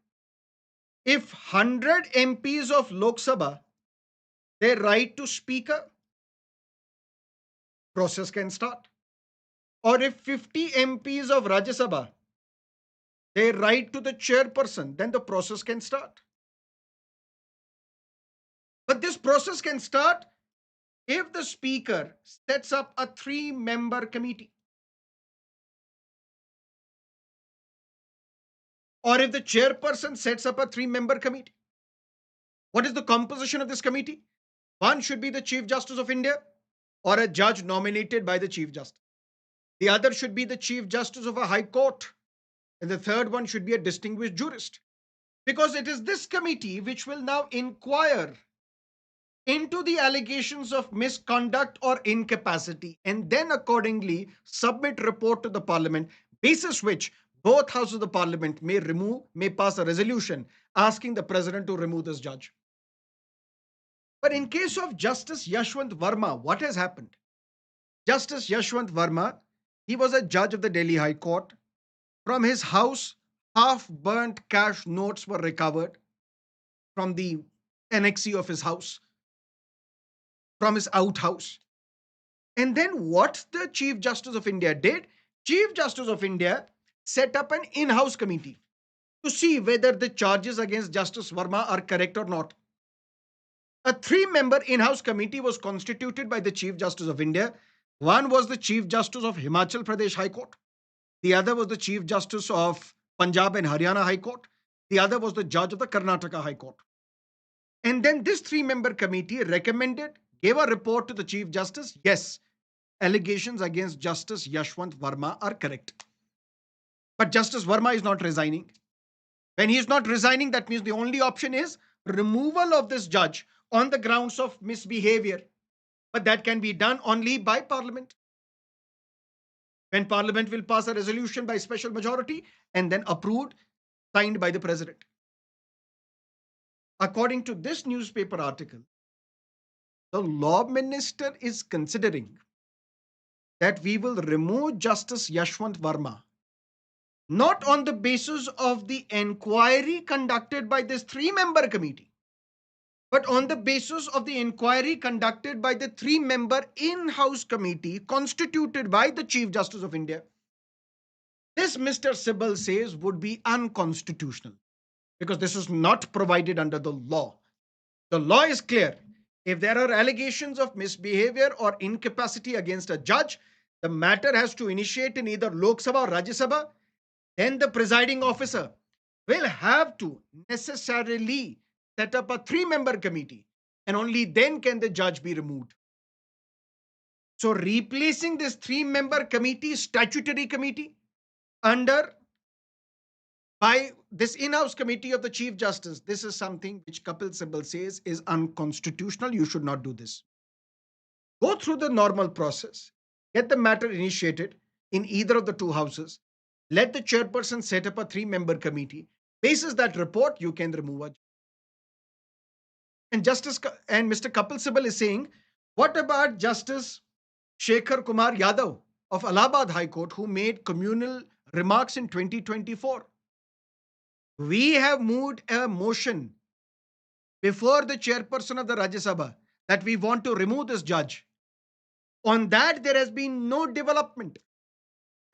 If 100 MPs of Lok Sabha, they write to Speaker, process can start. Or if 50 MPs of Rajya Sabha, they write to the chairperson, then the process can start. But this process can start if the Speaker sets up a 3-member committee, or if the chairperson sets up a 3-member committee. What is the composition of this committee? One should be the Chief Justice of India or a judge nominated by the Chief Justice. The other should be the Chief Justice of a High Court. And the third one should be a distinguished jurist. Because it is this committee which will now inquire into the allegations of misconduct or incapacity and then accordingly submit report to the parliament, basis which both houses of the parliament may pass a resolution asking the president to remove this judge. But in case of Justice Yashwant Verma, what has happened? Justice Yashwant Verma, he was a judge of the Delhi High Court. From his house, half-burnt cash notes were recovered from the annexee of his house, from his outhouse. And then what the Chief Justice of India did, Chief Justice of India set up an in-house committee to see whether the charges against Justice Verma are correct or not. A 3-member in-house committee was constituted by the Chief Justice of India. One was the Chief Justice of Himachal Pradesh High Court. The other was the Chief Justice of Punjab and Haryana High Court. The other was the judge of the Karnataka High Court. And then this 3-member committee gave a report to the Chief Justice. Yes, allegations against Justice Yashwant Verma are correct. But Justice Verma is not resigning. When he is not resigning, that means the only option is removal of this judge on the grounds of misbehavior. But that can be done only by Parliament. When Parliament will pass a resolution by special majority and then approved, signed by the President. According to this newspaper article, the Law Minister is considering that we will remove Justice Yashwant Verma not on the basis of the inquiry conducted by this 3-member committee, but on the basis of the inquiry conducted by the 3-member in-house committee constituted by the Chief Justice of India. This, Mr. Sibal says, would be unconstitutional because this is not provided under the law. The law is clear. If there are allegations of misbehavior or incapacity against a judge, the matter has to initiate in either Lok Sabha or Rajya Sabha. Then the presiding officer will have to necessarily set up a 3-member committee, and only then can the judge be removed. So replacing this 3-member committee, statutory committee, by this in-house committee of the Chief Justice, this is something which Kapil Sibal says is unconstitutional. You should not do this. Go through the normal process, get the matter initiated in either of the two houses, let the chairperson set up a 3-member committee. Basis that report, you can remove a judge. And Mr. Kapil Sibal is saying, what about Justice Shekhar Kumar Yadav of Allahabad High Court, who made communal remarks in 2024? We have moved a motion before the chairperson of the Rajya Sabha that we want to remove this judge. On that, there has been no development.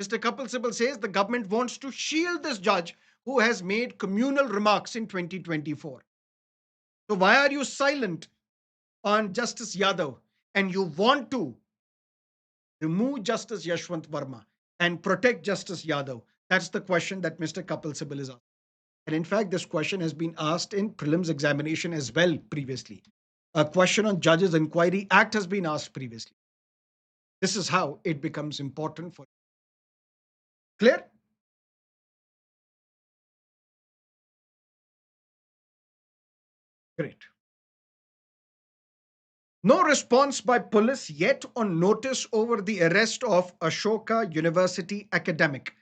Mr. Kapil Sibal says the government wants to shield this judge who has made communal remarks in 2024. So why are you silent on Justice Yadav and you want to remove Justice Yashwant Verma and protect Justice Yadav? That's the question that Mr. Kapil Sibal is asking. And in fact, this question has been asked in prelims examination as well previously. A question on Judges Inquiry Act has been asked previously. This is how it becomes important for you. Clear? Great. No response by police yet on notice over the arrest of Ashoka University academic,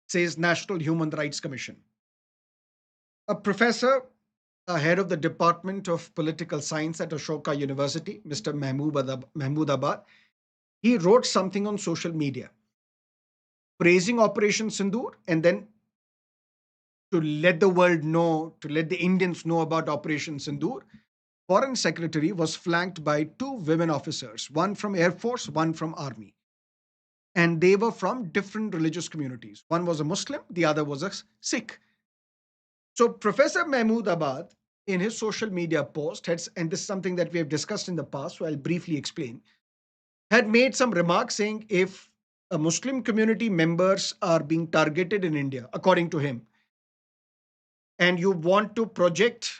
says National Human Rights Commission. A professor, head of the Department of Political Science at Ashoka University, Mr. Mahmoodabad, he wrote something on social media praising Operation Sindoor and then to let the world know, to let the Indians know about Operation Sindoor, Foreign Secretary was flanked by two women officers, one from Air Force, one from Army. And they were from different religious communities. One was a Muslim, the other was a Sikh. So Professor Mahmood Abad, in his social media post, and this is something that we have discussed in the past, so I'll briefly explain, had made some remarks saying if a Muslim community members are being targeted in India, according to him, and you want to project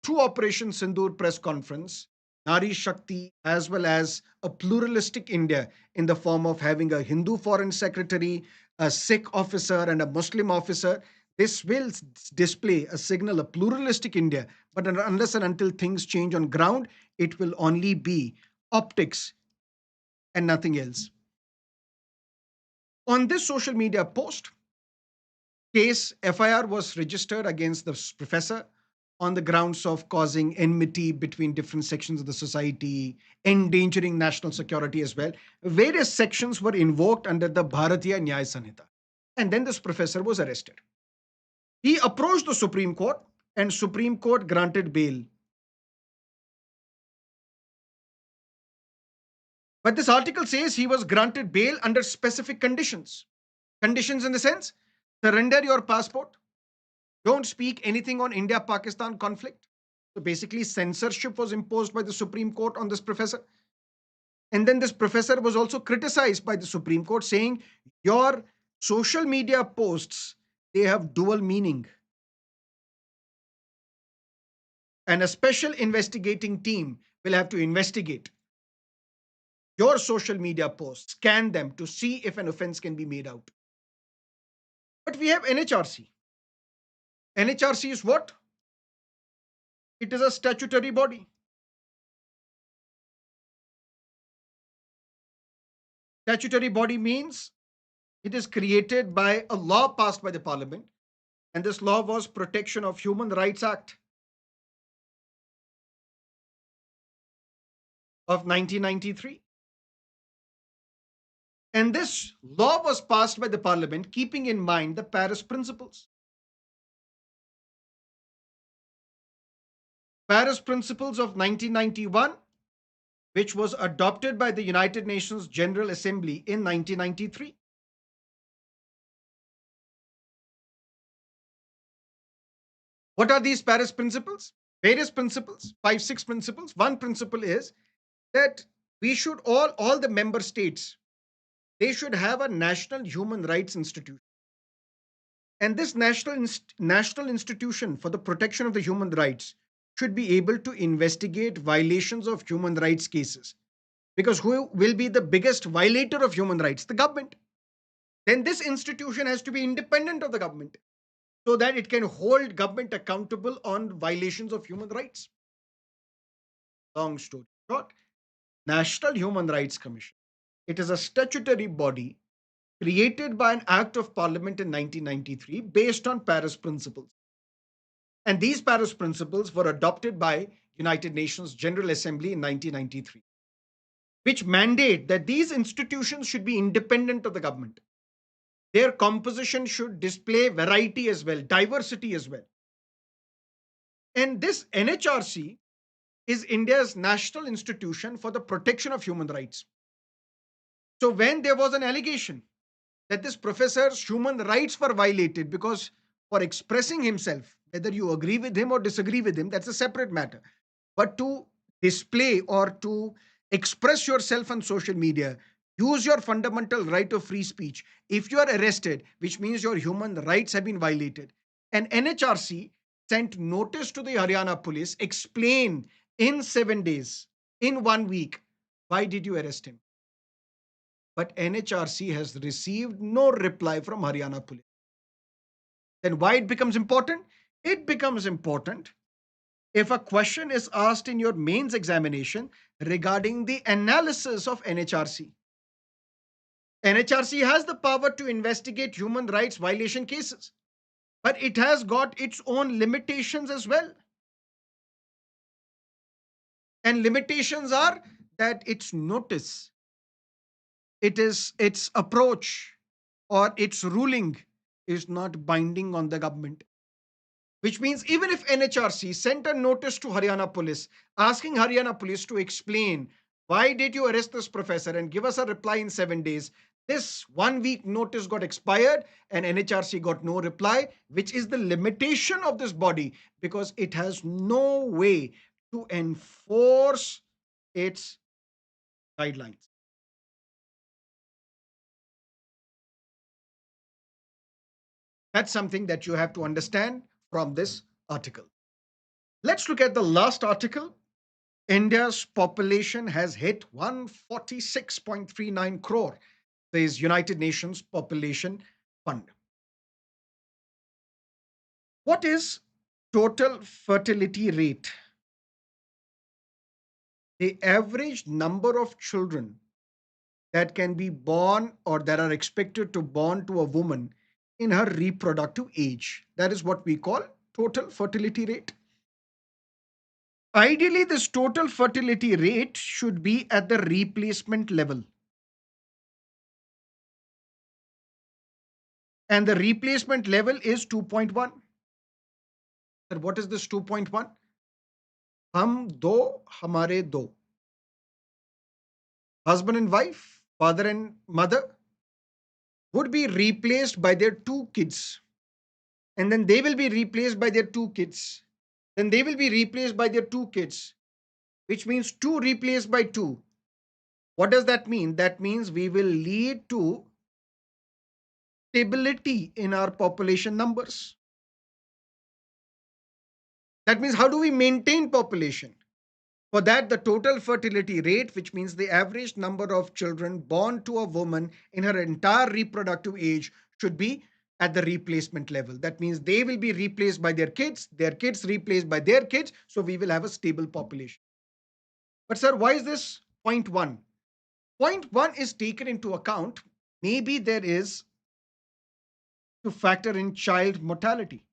through Operation Sindoor press conference, Nari Shakti, as well as a pluralistic India in the form of having a Hindu foreign secretary, a Sikh officer, and a Muslim officer. This will display a signal of pluralistic India, but unless and until things change on ground, it will only be optics and nothing else. On this social media post, case FIR was registered against the professor on the grounds of causing enmity between different sections of the society, endangering national security as well. Various sections were invoked under the Bharatiya Nyaya Sanhita. And then this professor was arrested. He approached the Supreme Court, and Supreme Court granted bail. But this article says he was granted bail under specific conditions. Conditions in the sense, surrender your passport, don't speak anything on India Pakistan conflict. So basically, censorship was imposed by the Supreme Court on this professor. And then this professor was also criticized by the Supreme Court, saying, your social media posts, they have dual meaning. And a special investigating team will have to investigate your social media posts, scan them to see if an offense can be made out. But we have NHRC. NHRC is what? It is a statutory body. Statutory body means it is created by a law passed by the parliament, and this law was Protection of Human Rights Act of 1993. And this law was passed by the parliament keeping in mind the Paris Principles. Paris Principles of 1991, which was adopted by the United Nations General Assembly in 1993. What are these Paris Principles? Various principles, five, six principles. One principle is that we should all the member states, they should have a national human rights institution. And this national institution for the protection of the human rights should be able to investigate violations of human rights cases. Because who will be the biggest violator of human rights? The government. Then this institution has to be independent of the government so that it can hold government accountable on violations of human rights. Long story short, National Human Rights Commission. It is a statutory body created by an act of parliament in 1993 based on Paris Principles. And these Paris Principles were adopted by United Nations General Assembly in 1993, which mandate that these institutions should be independent of the government. Their composition should display variety as well, diversity as well. And this NHRC is India's national institution for the protection of human rights. So when there was an allegation that this professor's human rights were violated because for expressing himself, whether you agree with him or disagree with him, that's a separate matter. But to display or to express yourself on social media, use your fundamental right of free speech. If you are arrested, which means your human rights have been violated. And NHRC sent notice to the Haryana police, explain in 7 days, in 1 week, why did you arrest him? But NHRC has received no reply from Haryana police. Then why it becomes important? It becomes important if a question is asked in your mains examination regarding the analysis of NHRC. NHRC has the power to investigate human rights violation cases, but it has got its own limitations as well. And limitations are that its notice, it is its approach or its ruling is not binding on the government. which means even if NHRC sent a notice to Haryana police asking Haryana police to explain why did you arrest this professor and give us a reply in 7 days, this 1 week notice got expired and NHRC got no reply, which is the limitation of this body because it has no way to enforce its guidelines. That's something that you have to understand from this article. Let's look at the last article. India's population has hit 146.39 crore, says United Nations Population Fund. What is total fertility rate? The average number of children that can be born or that are expected to born to a woman in her reproductive age. That is what we call total fertility rate. Ideally, this total fertility rate should be at the replacement level. And the replacement level is 2.1. What is this 2.1? Hum do, hamare do. Husband and wife, father and mother would be replaced by their two kids. And then they will be replaced by their two kids. Then they will be replaced by their two kids, which means two replaced by two. What does that mean? That means we will lead to stability in our population numbers. That means how do we maintain population? For that, the total fertility rate, which means the average number of children born to a woman in her entire reproductive age, should be at the replacement level. That means they will be replaced by their kids replaced by their kids, so we will have a stable population. But, sir, why is this point one? Point one is taken into account. Maybe there is to factor in child mortality.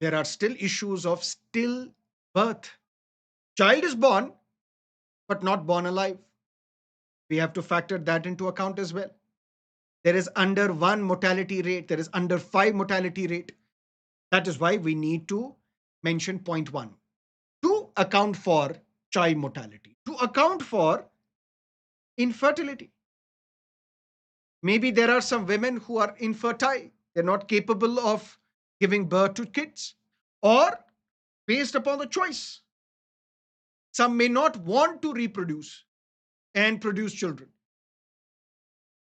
There are still issues of stillbirth. Child is born, but not born alive. We have to factor that into account as well. There is under one mortality rate, there is under five mortality rate. That is why we need to mention point one to account for child mortality, to account for infertility. Maybe there are some women who are infertile, they're not capable of giving birth to kids, or based upon the choice, some may not want to reproduce and produce children.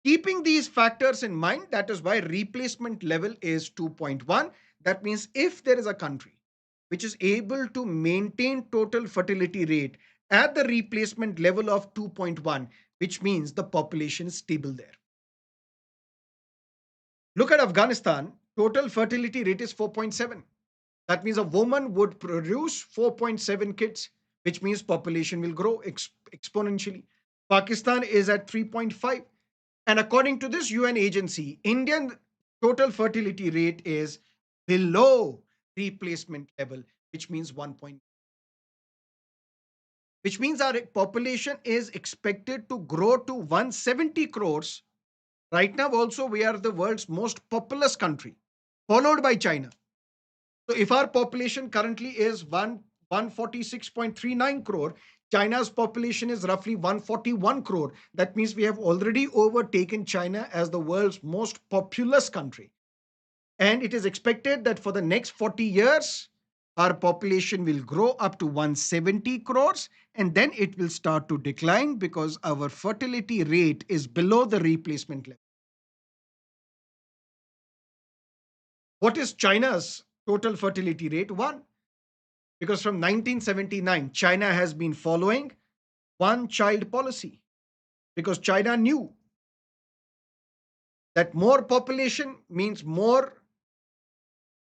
Keeping these factors in mind, that is why replacement level is 2.1. That means if there is a country which is able to maintain total fertility rate at the replacement level of 2.1, which means the population is stable there. Look at Afghanistan, total fertility rate is 4.7. That means a woman would produce 4.7 kids, which means population will grow exponentially. Pakistan is at 3.5. And according to this UN agency, Indian total fertility rate is below replacement level, which means 1. Which means our population is expected to grow to 170 crores. Right now, also, we are the world's most populous country, followed by China. So if our population currently is 146.39 crore, China's population is roughly 141 crore. That means we have already overtaken China as the world's most populous country. And it is expected that for the next 40 years, our population will grow up to 170 crores and then it will start to decline because our fertility rate is below the replacement level. What is China's total fertility rate? 1. Because from 1979, China has been following one child policy because China knew that more population means more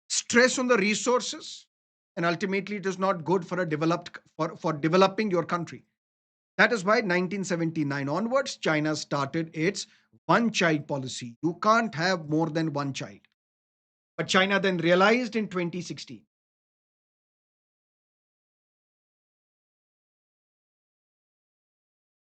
stress on the resources and ultimately it is not good for a developed for developing your country. That is why 1979 onwards China started its one child policy. You can't have more than one child. But China then realized in 2016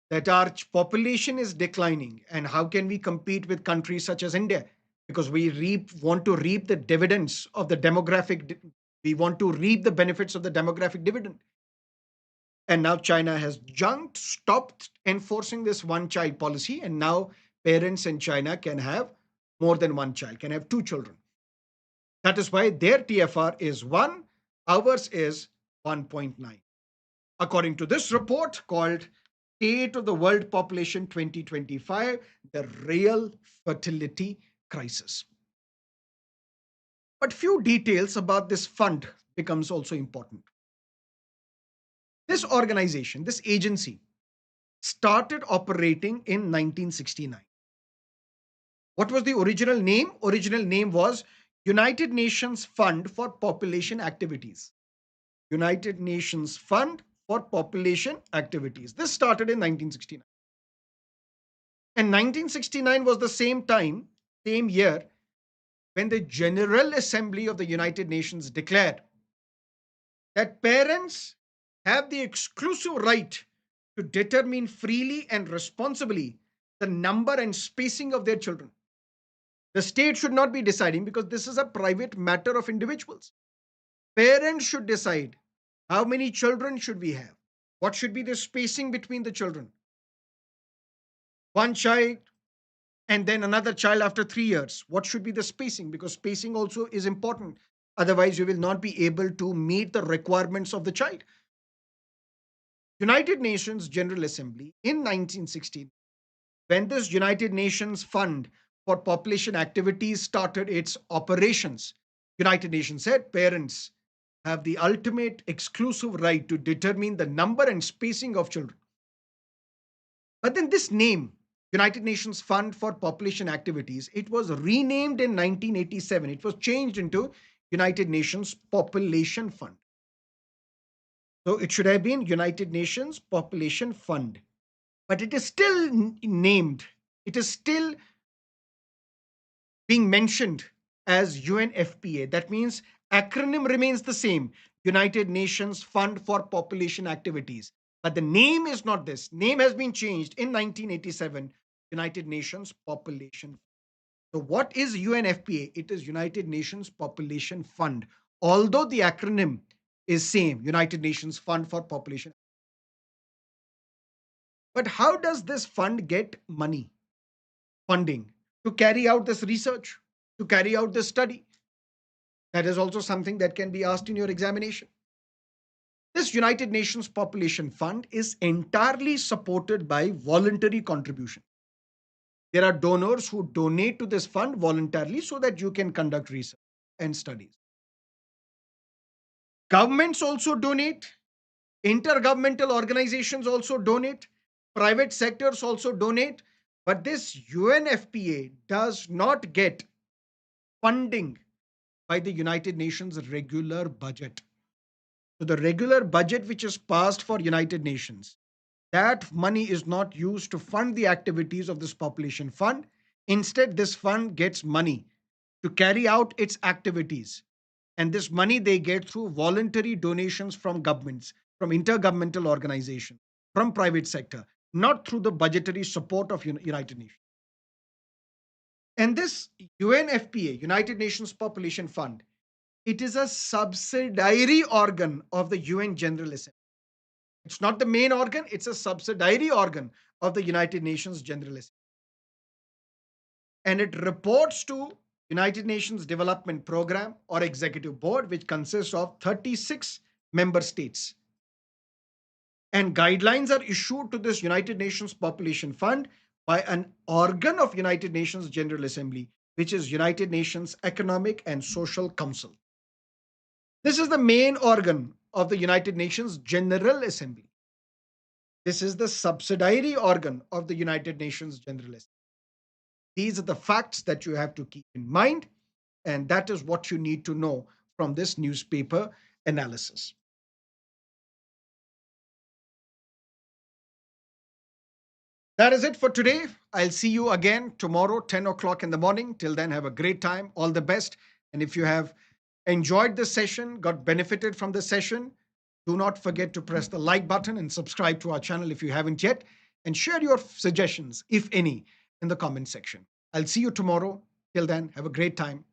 that our population is declining and how can we compete with countries such as India? because want to reap the dividends of the we want to reap the benefits of the demographic dividend. And now China has stopped enforcing this one child policy, and now parents in China can have more than one child, can have two children. That is why their TFR is 1, ours is 1.9. According to this report called State of the World Population 2025, the real fertility crisis. But few details about this fund becomes also important. This organization, this agency, started operating in 1969. What was the original name? Original name was United Nations Fund for Population Activities. United Nations Fund for Population Activities. This started in 1969. And 1969 was the same year, when the General Assembly of the United Nations declared that parents have the exclusive right to determine freely and responsibly the number and spacing of their children. The state should not be deciding, because this is a private matter of individuals. Parents should decide how many children should we have, what should be the spacing between the children. One child and then another child after 3 years. What should be the spacing? Because spacing also is important. Otherwise, you will not be able to meet the requirements of the child. United Nations General Assembly in 1916, when this United Nations Fund for Population Activities started its operations, United Nations said parents have the ultimate exclusive right to determine the number and spacing of children. But then this name, United Nations Fund for Population Activities, it was renamed in 1987. It was changed into United Nations Population Fund. So it should have been United Nations Population Fund. But it is still named, it is still being mentioned as UNFPA. That means acronym remains the same, United Nations Fund for Population Activities. But the name is not this. Name has been changed in 1987, United Nations Population. So what is UNFPA? It is United Nations Population Fund. Although the acronym is same, United Nations Fund for Population. But how does this fund get money, funding to carry out this research, to carry out this study? That is also something that can be asked in your examination. This United Nations Population Fund is entirely supported by voluntary contribution. There are donors who donate to this fund voluntarily so that you can conduct research and studies. Governments also donate, intergovernmental organizations also donate, private sectors also donate, but this UNFPA does not get funding by the United Nations regular budget. So the regular budget which is passed for United Nations, that money is not used to fund the activities of this population fund. Instead, this fund gets money to carry out its activities. And this money they get through voluntary donations from governments, from intergovernmental organizations, from private sector, not through the budgetary support of United Nations. And this UNFPA, United Nations Population Fund, it is a subsidiary organ of the UN General Assembly. It's not the main organ, it's a subsidiary organ of the United Nations General Assembly. And it reports to United Nations Development Program or Executive Board, which consists of 36 member states. And guidelines are issued to this United Nations Population Fund by an organ of United Nations General Assembly, which is United Nations Economic and Social Council. This is the main organ of the United Nations General Assembly. This is the subsidiary organ of the United Nations General Assembly. These are the facts that you have to keep in mind, and that is what you need to know from this newspaper analysis. That is it for today. I'll see you again tomorrow, 10 o'clock in the morning. Till then, have a great time. All the best. And if you have enjoyed this session, got benefited from the session, do not forget to press the like button and subscribe to our channel if you haven't yet, and share your suggestions, if any, in the comment section. I'll see you tomorrow. Till then, have a great time.